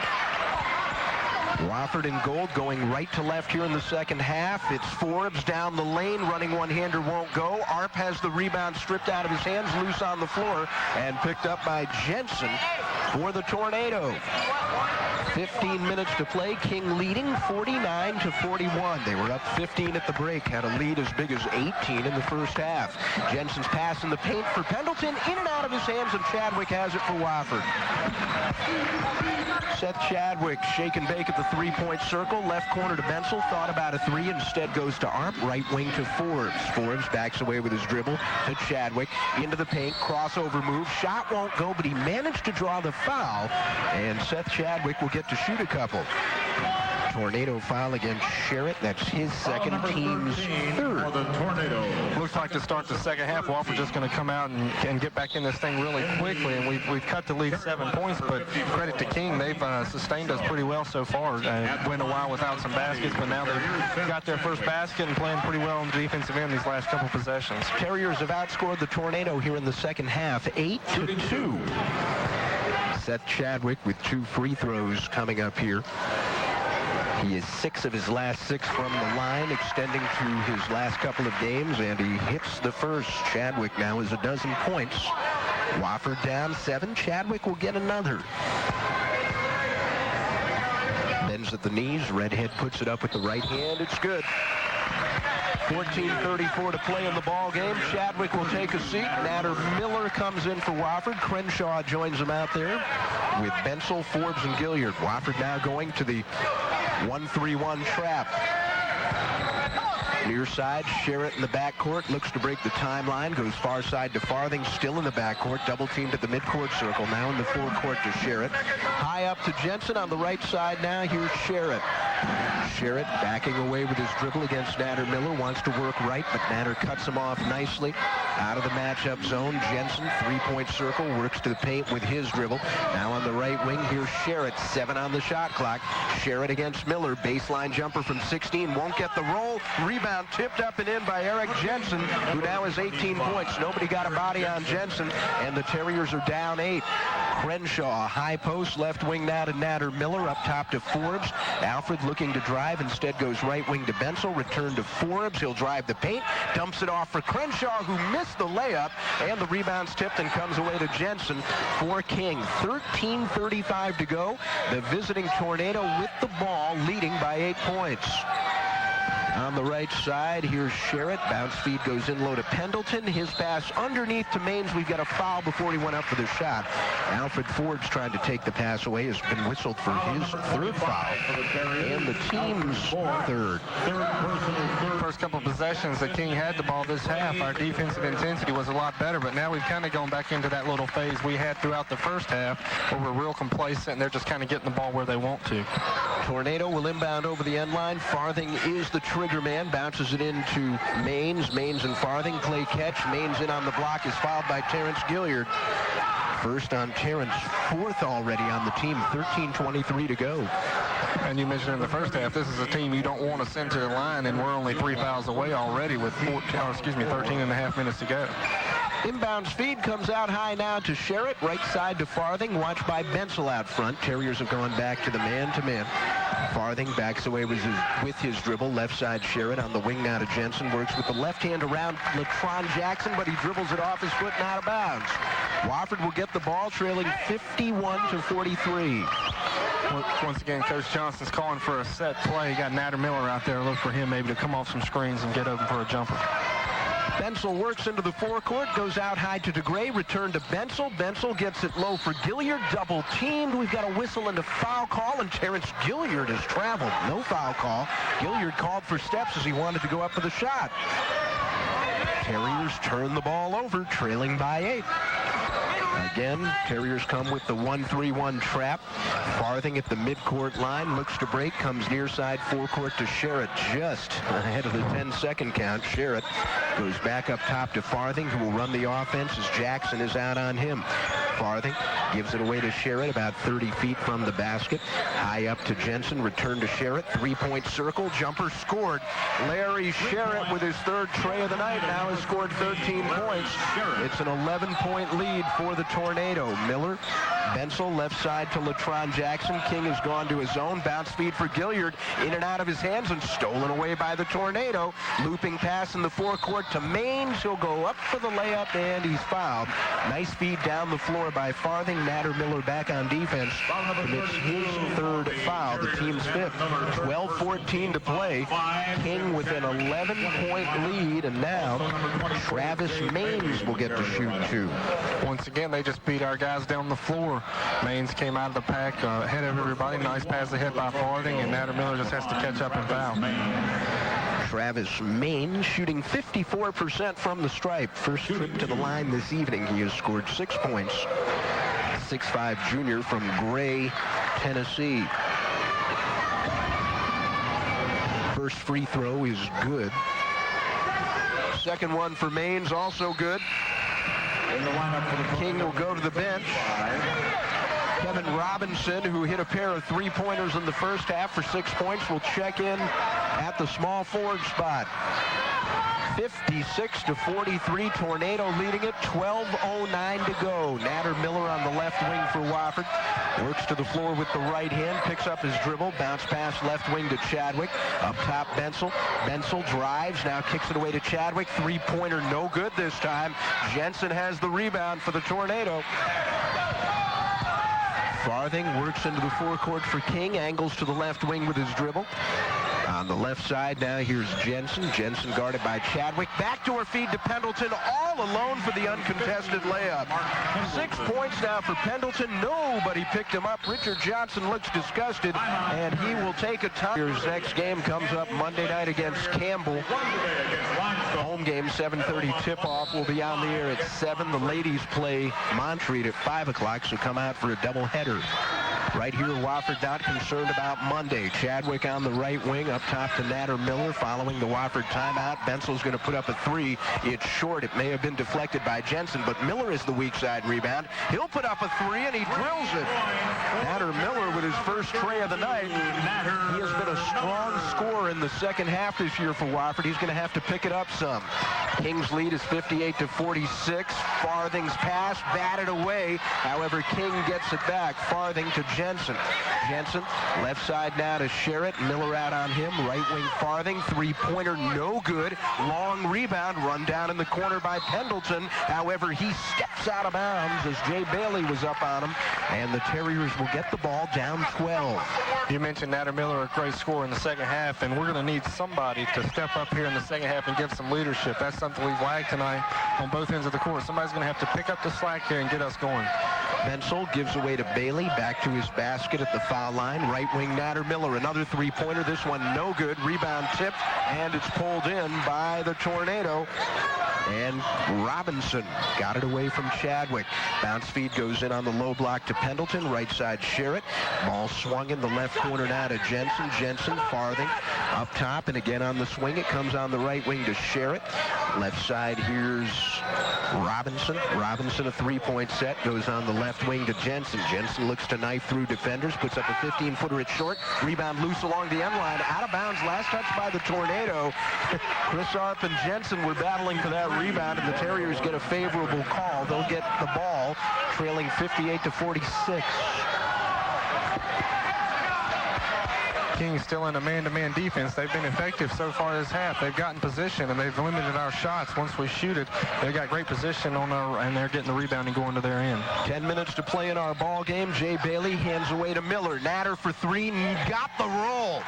Wofford in gold, going right to left here in the second half. It's Forbes down the lane, running one-hander won't go. Arp has the rebound stripped out of his hands, loose on the floor, and picked up by Jensen for the Tornado. 15 minutes to play. King leading 49-41. They were up 15 at the break, had a lead as big as 18 in the first half. Jensen's pass in the paint for Pendleton, in and out of his hands, and Chadwick has it for Wofford. Seth Chadwick, shake and bake at the three-point circle. Left corner to Bensel, thought about a three, instead goes to Arp. Right wing to Forbes. Forbes backs away with his dribble to Chadwick. Into the paint, crossover move. Shot won't go, but he managed to draw the foul, and Seth Chadwick will get to shoot a couple. Tornado foul against Sherritt. That's his second, team's third. Looks like to start the second half, Wofford just going to come out and get back in this thing really quickly. And we've cut the lead 7 points, but credit to King. They've sustained us pretty well so far. Went a while without some baskets, but now they've got their first basket and playing pretty well on the defensive end these last couple possessions. Terriers have outscored the Tornado here in the second half, 8-2. Seth Chadwick with 2 free throws coming up here. He is 6 of his last 6 from the line, extending to his last couple of games, and he hits the first. Chadwick now is 12 points. Wofford down 7. Chadwick will get another. Bends at the knees. Redhead puts it up with the right hand. It's good. 14:34 to play in the ball game. Chadwick will take a seat. Natter Miller comes in for Wofford. Crenshaw joins him out there with Bensel, Forbes, and Gilliard. Wofford now going to the 1-3-1 trap. Near side, Sherritt in the backcourt, looks to break the timeline, goes far side to Farthing, still in the backcourt, double teamed at the midcourt circle, now in the forecourt to Sherritt. High up to Jensen on the right side now, here's Sherritt. Sherritt backing away with his dribble against Natter Miller, wants to work right, but Natter cuts him off nicely. Out of the matchup zone, Jensen, three-point circle, works to the paint with his dribble. Now on the right wing, here's Sherritt, 7 on the shot clock. Sherritt against Miller, baseline jumper from 16, won't get the roll. Rebound tipped up and in by Eric Jensen, who now has 18 points. Nobody got a body on Jensen, and the Terriers are down 8. Crenshaw, high post, left wing now to Natter Miller, up top to Forbes. Alfred looking to drive, instead goes right wing to Bensel, return to Forbes. He'll drive the paint, dumps it off for Crenshaw, who missed the layup, and the rebound's tipped and comes away to Jensen for King. 13:35 to go. The visiting Tornado with the ball, leading by 8 points. On the right side, here's Sherritt. Bounce feed goes in low to Pendleton. His pass underneath to Maines. We've got a foul before he went up for the shot. Alfred Ford's trying to take the pass away. Has been whistled for his third foul. And the team's third. First couple possessions that King had the ball this half, our defensive intensity was a lot better, but now we've kind of gone back into that little phase we had throughout the first half where we're real complacent and they're just kind of getting the ball where they want to. Tornado will inbound over the end line. Farthing is the trigger man. Bounces it into Maines. Maines and Farthing play catch. Maines in on the block is fouled by Terrence Gilliard. First on Terrence, fourth already on the team. 13:23 to go. And you mentioned in the first half, this is a team you don't want to send to the line, and we're only 3 fouls away already with 13 and a half minutes to go. Inbounds feed comes out high now to Sherritt. Right side to Farthing. Watched by Bensel out front. Terriers have gone back to the man-to-man. Farthing backs away with his dribble. Left side Sherritt on the wing now to Jensen. Works with the left hand around LaTron Jackson, but he dribbles it off his foot and out of bounds. Wofford will get the ball trailing 51-43. Once again, Coach Johnson's calling for a set play. He got Natter Miller out there. Look for him maybe to come off some screens and get open for a jumper. Bensel works into the forecourt, goes out high to DeGray, return to Bensel. Bensel gets it low for Gilliard, double teamed. We've got a whistle and a foul call, and Terrence Gilliard has traveled. No foul call. Gilliard called for steps as he wanted to go up for the shot. Terriers turn the ball over, trailing by 8. Again, Terriers come with the 1-3-1 trap. Farthing at the midcourt line, looks to break, comes near side forecourt to Sherritt, just ahead of the 10-second count. Sherritt goes back up top to Farthing, who will run the offense as Jackson is out on him. Farthing gives it away to Sherritt about 30 feet from the basket. High up to Jensen, return to Sherritt, three-point circle, jumper scored. Larry Sherritt with his third tray of the night now has scored 13 points. It's an 11-point lead for the Tornado. Miller, Bensel, left side to LaTron Jackson. King has gone to his own. Bounce feed for Gilliard. In and out of his hands and stolen away by the Tornado. Looping pass in the forecourt to Maines. He'll go up for the layup, and he's fouled. Nice feed down the floor by Farthing. Natter Miller back on defense. Commits his third foul, the team's fifth. 12:14 to play. King with an 11-point lead, and now Travis Maines will get to shoot two. Once again, they just beat our guys down the floor. Maines came out of the pack ahead of everybody. Nice pass ahead by Farthing, and Natter Miller just has to catch up and foul. Travis Maines shooting 54% from the stripe. First trip to the line this evening. He has scored 6 points. 6'5" junior from Gray, Tennessee. First free throw is good. Second one for Maines, also good. King will go to the bench. Kevin Robinson, who hit a pair of three-pointers in the first half for 6 points, will check in at the small forward spot. 56-43, Tornado leading it, 12:09 to go. Natter Miller on the left wing for Wofford. Works to the floor with the right hand, picks up his dribble, bounce pass left wing to Chadwick. Up top, Bensel. Bensel drives, now kicks it away to Chadwick. Three-pointer no good this time. Jensen has the rebound for the Tornado. Farthing works into the forecourt for King, angles to the left wing with his dribble. On the left side now, here's Jensen. Jensen guarded by Chadwick. Backdoor feed to Pendleton, all alone for the uncontested layup. 6 points now for Pendleton. Nobody picked him up. Richard Johnson looks disgusted, and he will take a time. His next game comes up Monday night against Campbell. Home game, 7:30 tip-off, will be on the air at 7. The ladies play Montreat at 5 o'clock, so come out for a doubleheader. Right here, Wofford not concerned about Monday. Chadwick on the right wing, up top to Natter Miller following the Wofford timeout. Bensel's going to put up a three. It's short. It may have been deflected by Jensen, but Miller is the weak side rebound. He'll put up a three, and he drills it. Natter Miller with his first tray of the night. He has been a strong scorer in the second half this year for Wofford. He's going to have to pick it up some. King's lead is 58-46. Farthing's pass batted away. However, King gets it back. Farthing to Jensen. Jensen, left side now to Sherritt. Miller out on him. Right wing Farthing. Three-pointer no good. Long rebound run down in the corner by Pendleton. However, he steps out of bounds as Jay Bailey was up on him. And the Terriers will get the ball down 12. You mentioned Natter Miller, a great scorer in the second half. half, and we're going to need somebody to step up here in the second half and give some leadership. That's something we've lagged tonight on both ends of the court. Somebody's going to have to pick up the slack here and get us going. Bensel gives away to Bailey, back to his basket at the foul line. Right wing Natter Miller, another three-pointer. This one no good. Rebound tipped, and it's pulled in by the Tornado. And Robinson got it away from Chadwick. Bounce feed goes in on the low block to Pendleton. Right side Sherritt. Ball swung in the left corner now to Jensen. Jensen, Farthing up top, and again on the swing. It comes on the right wing to Sherritt. Left side, here's Robinson. Robinson, a three-point set, goes on the left wing to Jensen. Jensen looks to knife through defenders, puts up a 15-footer at short. Rebound loose along the end line. Out of bounds, last touch by the Tornado. Chris Arp and Jensen were battling for that rebound, and the Terriers get a favorable call. They'll get the ball, trailing 58-46. Kings still in a man-to-man defense. They've been effective so far this half. They've gotten position, and they've limited our shots. Once we shoot it, they've got great position on our, and they're getting the rebound and going to their end. 10 minutes to play in our ball game. Jay Bailey hands away to Miller. Natter for three, got the roll.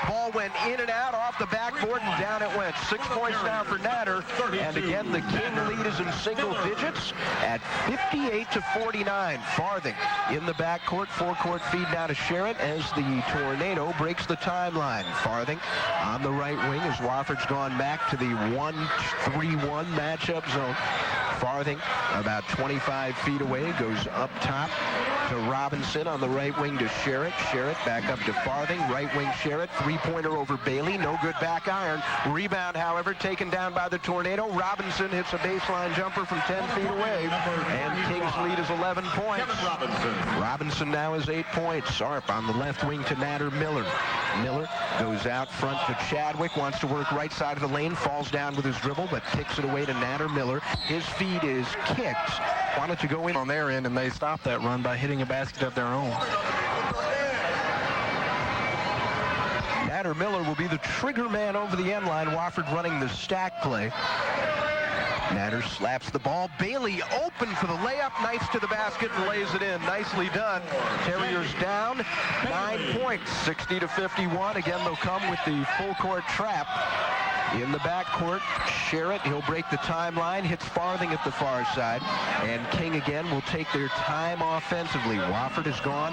Ball went in and out off the backboard, and down it went. 6 points now for Natter, and again the King lead is in single digits at 58-49. Farthing in the backcourt, four-court feed now to Sherritt as the Tornado breaks the timeline. Farthing on the right wing as Wofford's gone back to the 1-3-1 matchup zone. Farthing about 25 feet away, goes up top to Robinson on the right wing to Sherritt. Sherritt back up to Farthing. Right wing Sherritt. Three-pointer over Bailey. No good back iron. Rebound, however, taken down by the Tornado. Robinson hits a baseline jumper from 10 feet away. And King's lead is 11 points. Robinson now has 8 points. Arp on the left wing to Natter Miller. Miller goes out front to Chadwick. Wants to work right side of the lane. Falls down with his dribble, but kicks it away to Natter Miller. His feed is kicked. Wanted to go in on their end, and they stopped that run by hitting a basket of their own. Natter Miller will be the trigger man over the end line. Wofford running the stack play. Natter slaps the ball. Bailey open for the layup. Knifes to the basket and lays it in. Nicely done. Terriers down 9 points, 60-51. Again, they'll come with the full court trap. In the backcourt, Sherritt, he'll break the timeline, hits Farthing at the far side, and King again will take their time offensively. Wofford has gone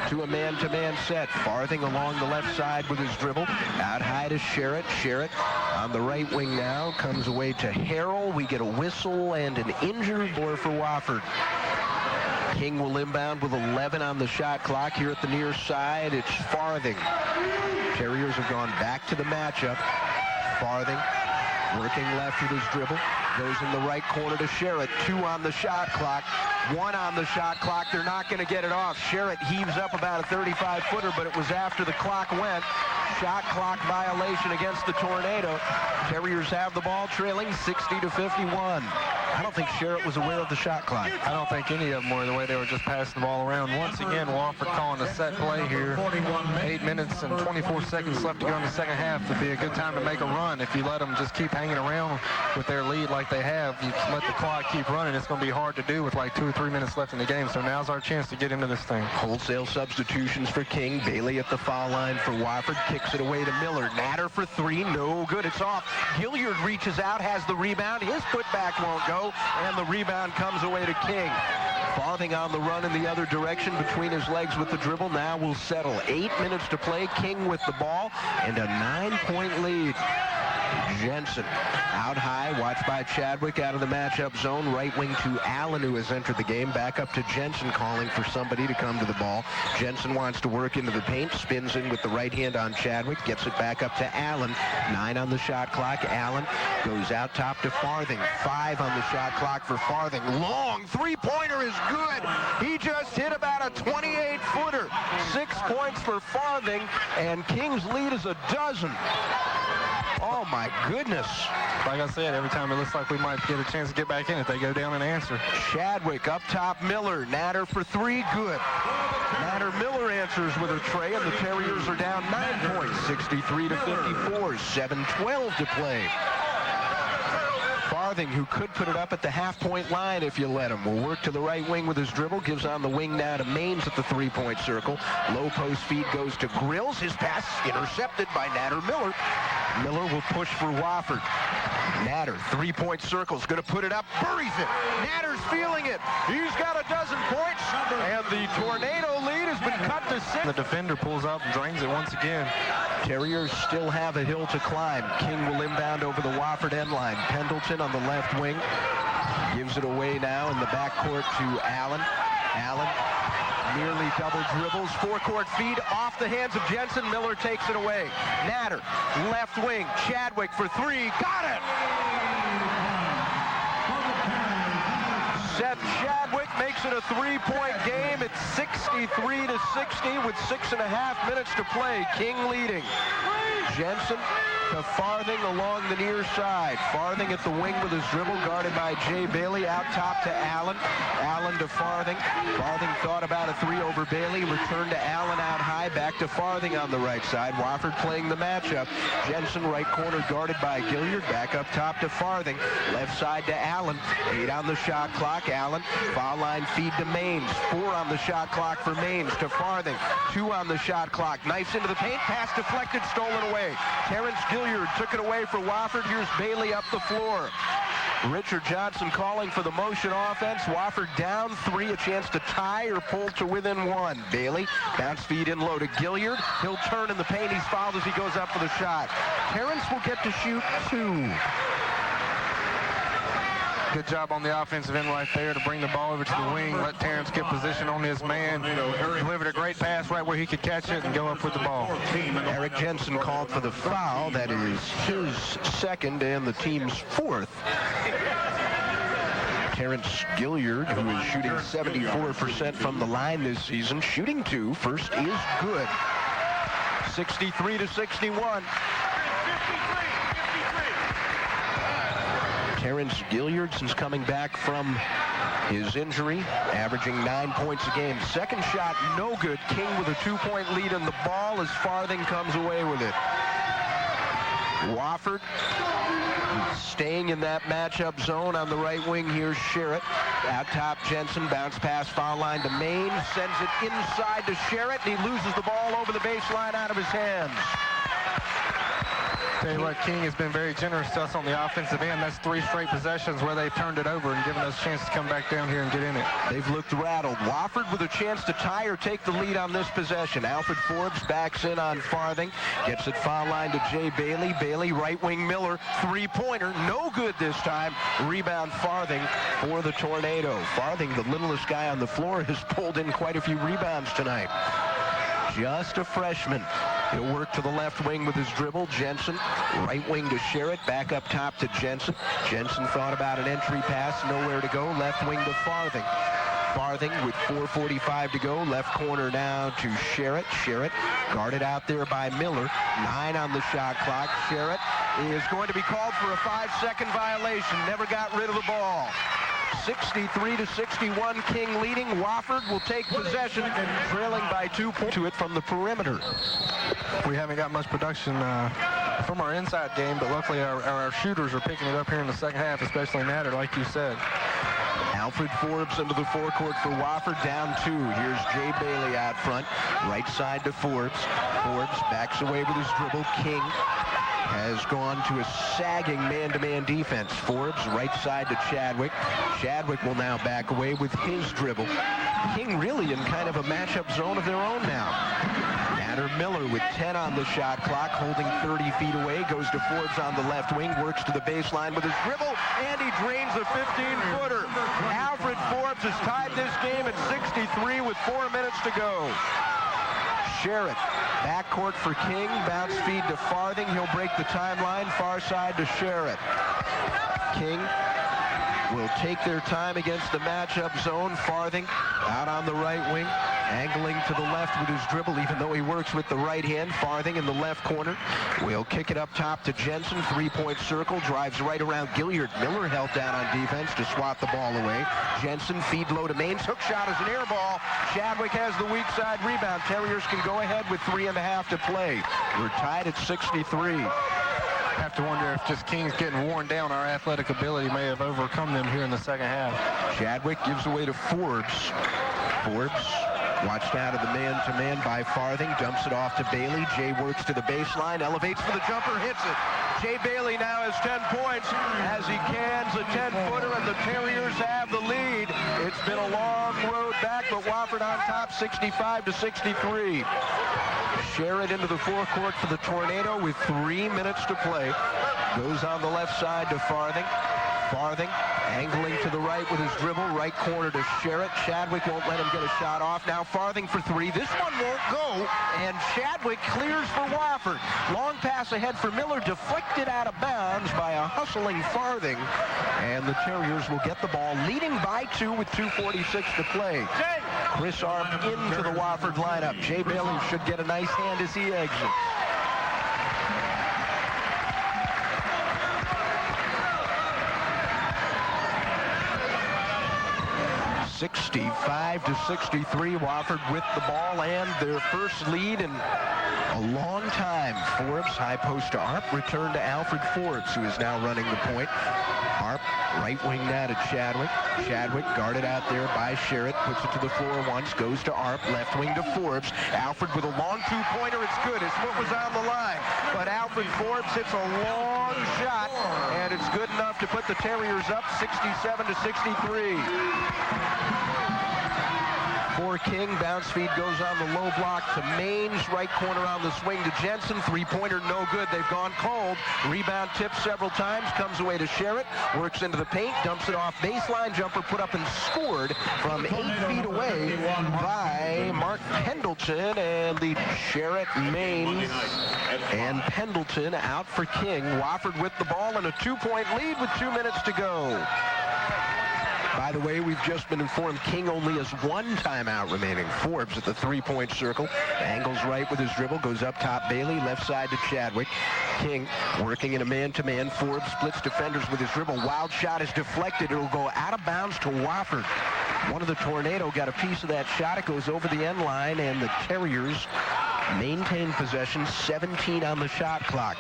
to a man-to-man set. Farthing along the left side with his dribble. Out high to Sherritt. Sherritt on the right wing now, comes away to Harrell. We get a whistle and an injured boy for Wofford. King will inbound with 11 on the shot clock. Here at the near side, it's Farthing. Terriers have gone back to the matchup. Farthing working left with his dribble. Goes in the right corner to Sherritt. 2 on the shot clock. 1 on the shot clock. They're not going to get it off. Sherritt heaves up about a 35-footer, but it was after the clock went. Shot clock violation against the Tornado. Terriers have the ball trailing 60-51. I don't think Sherritt was aware of the shot clock. I don't think any of them were, the way they were just passing the ball around. Once again, Wofford calling a set play here. 8 minutes and 24 seconds left to go in the second half. Would be a good time to make a run. If you let them just keep hanging around with their lead like they have, you let the clock keep running, it's going to be hard to do with like 2 or 3 minutes left in the game. So now's our chance to get into this thing. Wholesale substitutions for King. Bailey at the foul line for Wofford. Kicks it away to Miller. Natter for 3. No good. It's off. Hilliard reaches out, has the rebound. His putback won't go, and the rebound comes away to King. Farthing on the run in the other direction between his legs with the dribble. Now will settle. 8 minutes to play. King with the ball and a 9-point lead. Jensen out high, watched by Chadwick out of the matchup zone. Right wing to Allen, who has entered the game. Back up to Jensen, calling for somebody to come to the ball. Jensen wants to work into the paint, spins in with the right hand on Chadwick, gets it back up to Allen. 9 on the shot clock. Allen goes out top to Farthing. 5 on the shot clock for Farthing. Long three-pointer is good. He just hit about a 28-footer. 6 points for Farthing, and King's lead is a dozen. Oh, my goodness. Like I said, every time it looks like we might get a chance to get back in it, they go down and answer. Chadwick up top, Miller. Natter for 3, good. Natter Miller answers with a tray, and the Terriers are down 9 points, 63-54, 7:12 to play. Farthing, who could put it up at the half-point line if you let him. Will work to the right wing with his dribble, gives on the wing now to Maines at the three-point circle. Low post feed goes to Grills. His pass intercepted by Natter Miller. Miller will push for Wofford. Natter, three-point circle, is going to put it up, buries it. Natter's feeling it. He's got a dozen points, and the Tornado lead has been cut to 6. The defender pulls up and drains it once again. Terriers still have a hill to climb. King will inbound over the Wofford end line. Pendleton on the left wing gives it away now in the backcourt to Allen. Allen nearly double dribbles. Forecourt feed off the hands of Jensen. Miller takes it away. Natter, left wing. Chadwick for three. Got it! Seth Chadwick makes it a three-point game. It's 63 to 60 with 6.5 minutes to play. King leading. Jensen to Farthing along the near side. Farthing at the wing with his dribble, guarded by Jay Bailey. Out top to Allen. Allen to Farthing. Farthing thought about a three over Bailey. Returned to Allen out high. Back to Farthing on the right side. Wofford playing the matchup. Jensen right corner guarded by Gilliard. Back up top to Farthing. Left side to Allen. 8 on the shot clock. Allen. Foul line feed to Maines. 4 on the shot clock for Maines to Farthing. 2 on the shot clock. Knifes into the paint. Pass deflected. Stolen away. Terrence Gilliard took it away for Wofford. Here's Bailey up the floor. Richard Johnson calling for the motion offense. Wofford down 3, a chance to tie or pull to within 1. Bailey, bounce feed in low to Gilliard. He'll turn in the paint. He's fouled as he goes up for the shot. Terrence will get to shoot 2. Good job on the offensive end right there to bring the ball over to the wing, let Terrence get position on his man. Delivered a great pass right where he could catch it and go up with the ball. Eric Jensen called for the foul. That is his second and the team's 4th. Terrence Gilliard, who is shooting 74% from the line this season, shooting 2. First is good. 63 to 61. Terrence Gilliard, since coming back from his injury, averaging 9 points a game. Second shot, no good. King with a 2-point lead in the ball as Farthing comes away with it. Wofford staying in that matchup zone on the right wing. Here's Sherritt. Out top, Jensen. Bounce pass, foul line to Maine. Sends it inside to Sherritt, and he loses the ball over the baseline out of his hands. Tell you what, King has been very generous to us on the offensive end. That's 3 straight possessions where they've turned it over and given us a chance to come back down here and get in it. They've looked rattled. Wofford with a chance to tie or take the lead on this possession. Alfred Forbes backs in on Farthing. Gets it foul line to Jay Bailey. Bailey, right wing Miller. 3-pointer. No good this time. Rebound Farthing for the Tornado. Farthing, the littlest guy on the floor, has pulled in quite a few rebounds tonight. Just a freshman. He'll work to the left wing with his dribble. Jensen, right wing to Sherritt. Back up top to Jensen. Jensen thought about an entry pass. Nowhere to go. Left wing to Farthing. Farthing with 4:45 to go. Left corner now to Sherritt. Sherritt guarded out there by Miller. 9 on the shot clock. Sherritt is going to be called for a 5-second violation. Never got rid of the ball. 63 to 61, King leading. Wofford will take possession, trailing by 2 points to it from the perimeter. We haven't got much production from our inside game, but luckily our shooters are picking it up here in the second half, especially Natter, like you said. Alfred Forbes into the forecourt for Wofford, down 2. Here's Jay Bailey out front, right side to Forbes. Forbes backs away with his dribble. King has gone to a sagging man-to-man defense. Forbes right side to Chadwick. Chadwick will now back away with his dribble. King really in kind of a matchup zone of their own now. Natter Miller with 10 on the shot clock, holding 30 feet away, goes to Forbes on the left wing, works to the baseline with his dribble, and he drains a 15-footer. Alfred Forbes has tied this game at 63 with 4 minutes to go. Sherritt, backcourt for King, bounce feed to Farthing. He'll break the timeline, far side to Sherritt. King will take their time against the matchup zone. Farthing out on the right wing, angling to the left with his dribble, even though he works with the right hand. Farthing in the left corner will kick it up top to Jensen. 3-point circle, drives right around Gilliard. Miller held down on defense to swat the ball away. Jensen feed low to Maines. Hook shot is an air ball. Chadwick has the weak side rebound. Terriers can go ahead with 3.5 to play. We're tied at 63. have to wonder if just King's getting worn down. Our athletic ability may have overcome them here in the second half. Chadwick gives away to Forbes. Forbes watched out of the man-to-man by Farthing, dumps it off to Bailey. Jay works to the baseline, elevates for the jumper, hits it. Jay Bailey now has 10 points as he cans a 10-footer, and the Terriers have the lead. It's been a long road back, but Wofford on top 65-63. Sherritt into the forecourt for the Tornado with 3 minutes to play. Goes on the left side to Farthing. Farthing angling to the right with his dribble. Right corner to Sherritt. Chadwick won't let him get a shot off. Now Farthing for 3. This one won't go, and Chadwick clears for Wofford. Long pass ahead for Miller, deflected out of bounds by a hustling Farthing. And the Terriers will get the ball, leading by 2 with 2:46 to play. Chris Arp into the Wofford lineup. Jay Bailey should get a nice hand as he exits. 65-63, Wofford with the ball and their first lead in a long time. Forbes, high post to Arp, return to Alfred Forbes, who is now running the point. Arp, right wing now to Chadwick. Chadwick guarded out there by Sherritt, puts it to the floor once, goes to Arp, left wing to Forbes. Alfred with a long two-pointer, it's good. His foot was on the line, but Alfred Forbes hits a long shot, and it's good enough to put the Terriers up 67-63. For King, bounce feed goes on the low block to Maines, right corner on the swing to Jensen, three-pointer no good, they've gone cold. Rebound tipped several times, comes away to Sherritt, works into the paint, dumps it off baseline, jumper put up and scored from 8 feet away by Mark Pendleton, and the Sherritt, Maines, and Pendleton out for King. Wofford with the ball and a 2-point lead with 2 minutes to go. By the way, we've just been informed King only has 1 timeout remaining. Forbes at the 3-point circle. Angles right with his dribble. Goes up top Bailey. Left side to Chadwick. King working in a man-to-man. Forbes splits defenders with his dribble. Wild shot is deflected. It'll go out of bounds to Wofford. One of the Tornado got a piece of that shot. It goes over the end line, and the Terriers maintain possession. 17 on the shot clock.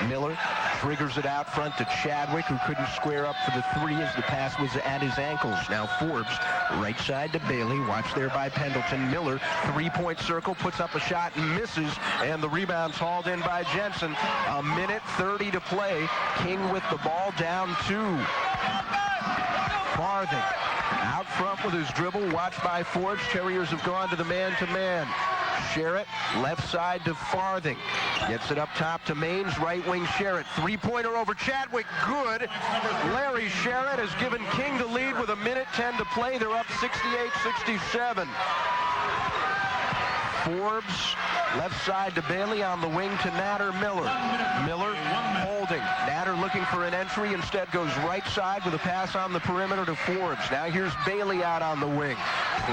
Miller triggers it out front to Chadwick, who couldn't square up for the 3 as the pass was at his ankles. Now Forbes, right side to Bailey, watched there by Pendleton. Miller, 3-point circle, puts up a shot and misses, and the rebound's hauled in by Jensen. 1:30 to play. King with the ball, down 2. Farthing out front with his dribble, watched by Forbes. Terriers have gone to the man-to-man. Sherritt, left side to Farthing. Gets it up top to Maines, right wing Sherritt. 3-pointer over Chadwick, good. Larry Sherritt has given King the lead with 1:10 to play. They're up 68-67. Forbes, left side to Bailey, on the wing to Natter. Miller. Miller holding. Natter looking for an entry, instead goes right side with a pass on the perimeter to Forbes. Now here's Bailey out on the wing.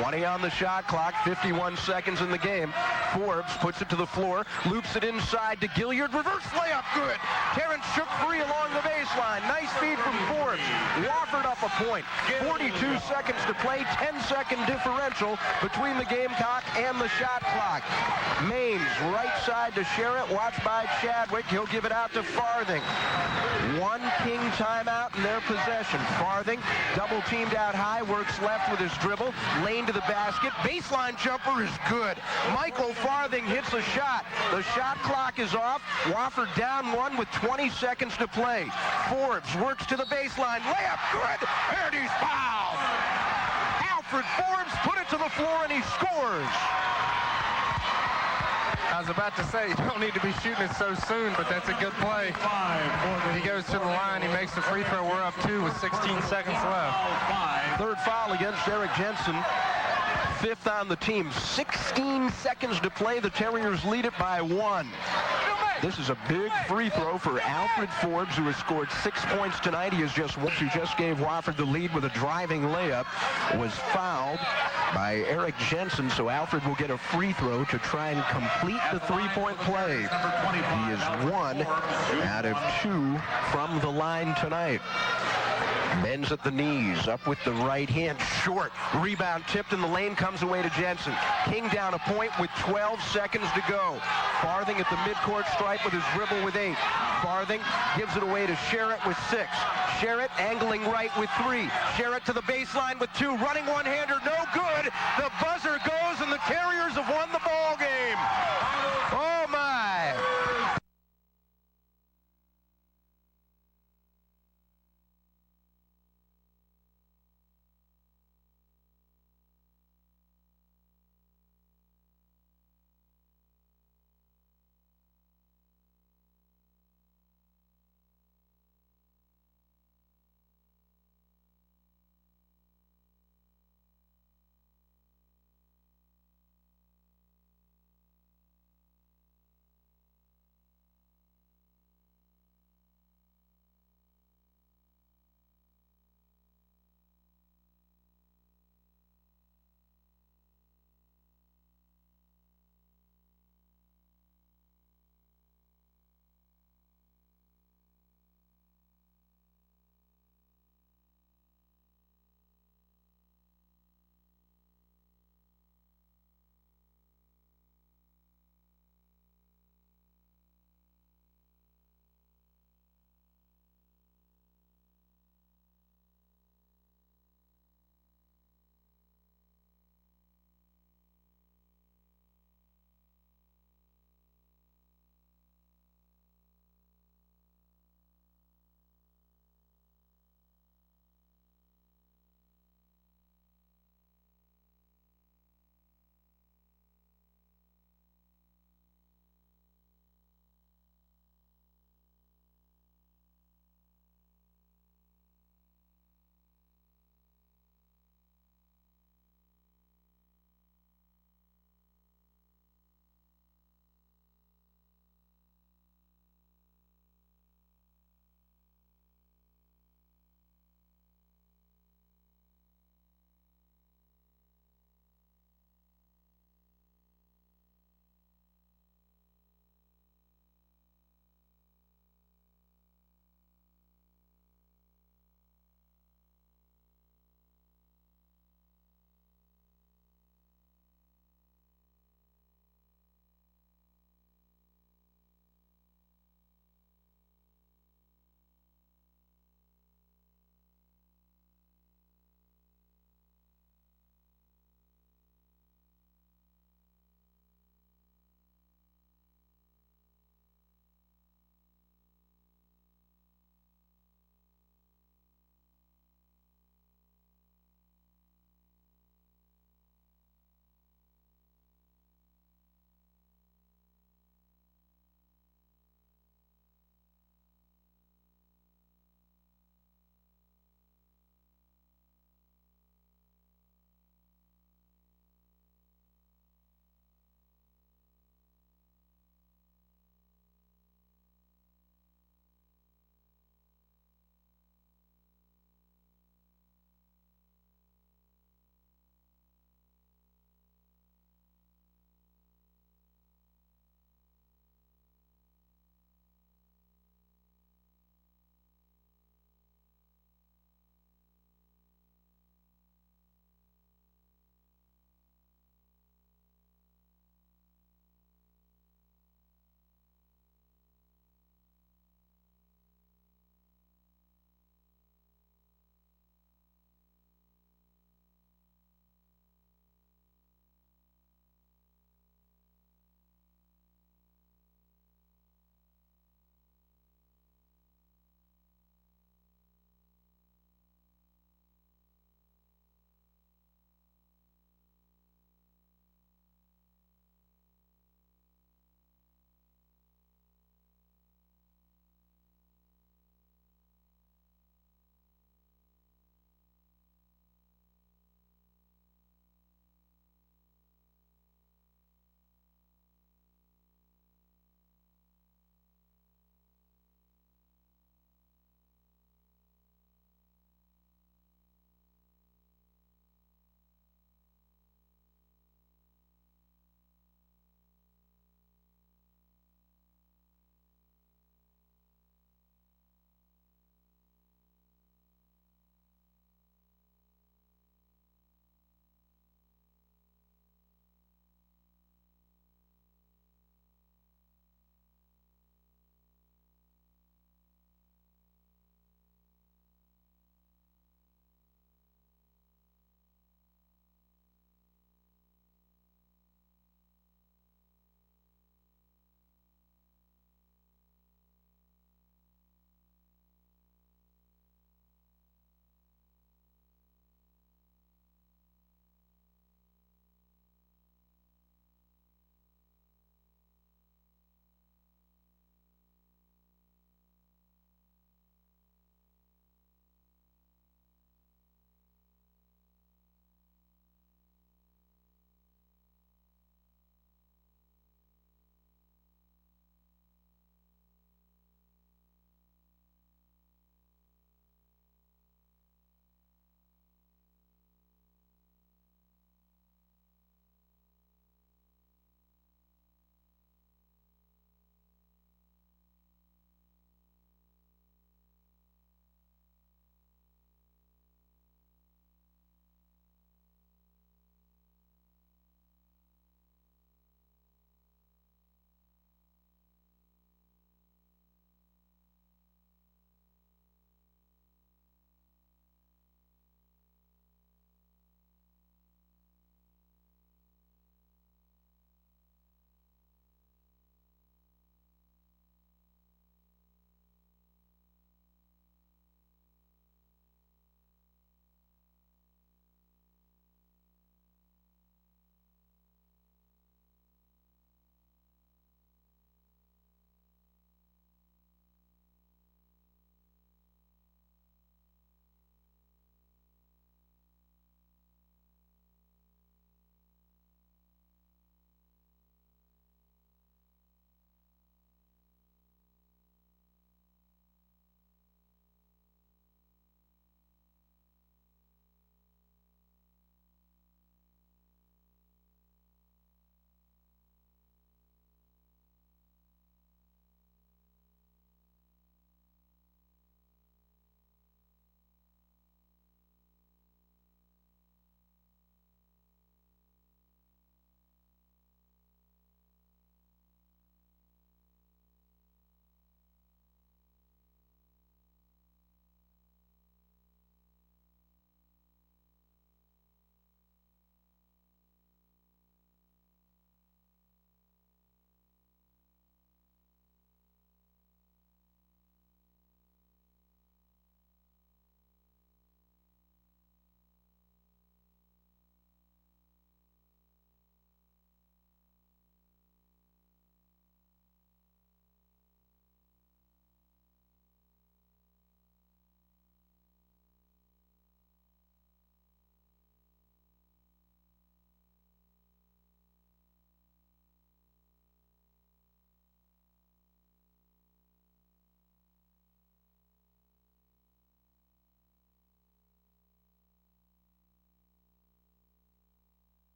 20 on the shot clock, 51 seconds in the game. Forbes puts it to the floor, loops it inside to Gilliard, reverse layup, good. Terrence shook free along the baseline. Nice feed from Forbes. Wofford up a point. 42 seconds to play, 10-second differential between the Gamecock and the shot clock. Maines, right side to Sherritt, watched by Chadwick. He'll give it out to Farthing. 1 King timeout in their possession. Farthing, double teamed out high, works left with his dribble. Lane to the basket. Baseline jumper is good. Michael Farthing hits a shot. The shot clock is off. Wofford down 1 with 20 seconds to play. Forbes works to the baseline. Layup good. And he's fouled. Alfred Forbes put it to the floor and he scores. I was about to say, you don't need to be shooting it so soon, but that's a good play. He goes to the line, he makes the free throw. We're up 2 with 16 seconds left. 3rd foul against Eric Jensen. 5th on the team. 16 seconds to play. The Terriers lead it by 1. This is a big free throw for Alfred Forbes, who has scored 6 points tonight. He has just gave Wofford the lead with a driving layup. Was fouled by Eric Jensen, so Alfred will get a free throw to try and complete the 3-point play. He is 1 out of 2 from the line tonight. Bends at the knees, up with the right hand, short. Rebound tipped in the lane, comes away to Jensen. King down a point with 12 seconds to go. Farthing at the midcourt stripe with his dribble with 8. Farthing gives it away to Sherritt with 6. Sherritt angling right with 3. Sherritt to the baseline with 2. Running one-hander, no good. The buzzer goes, and the Carriers have won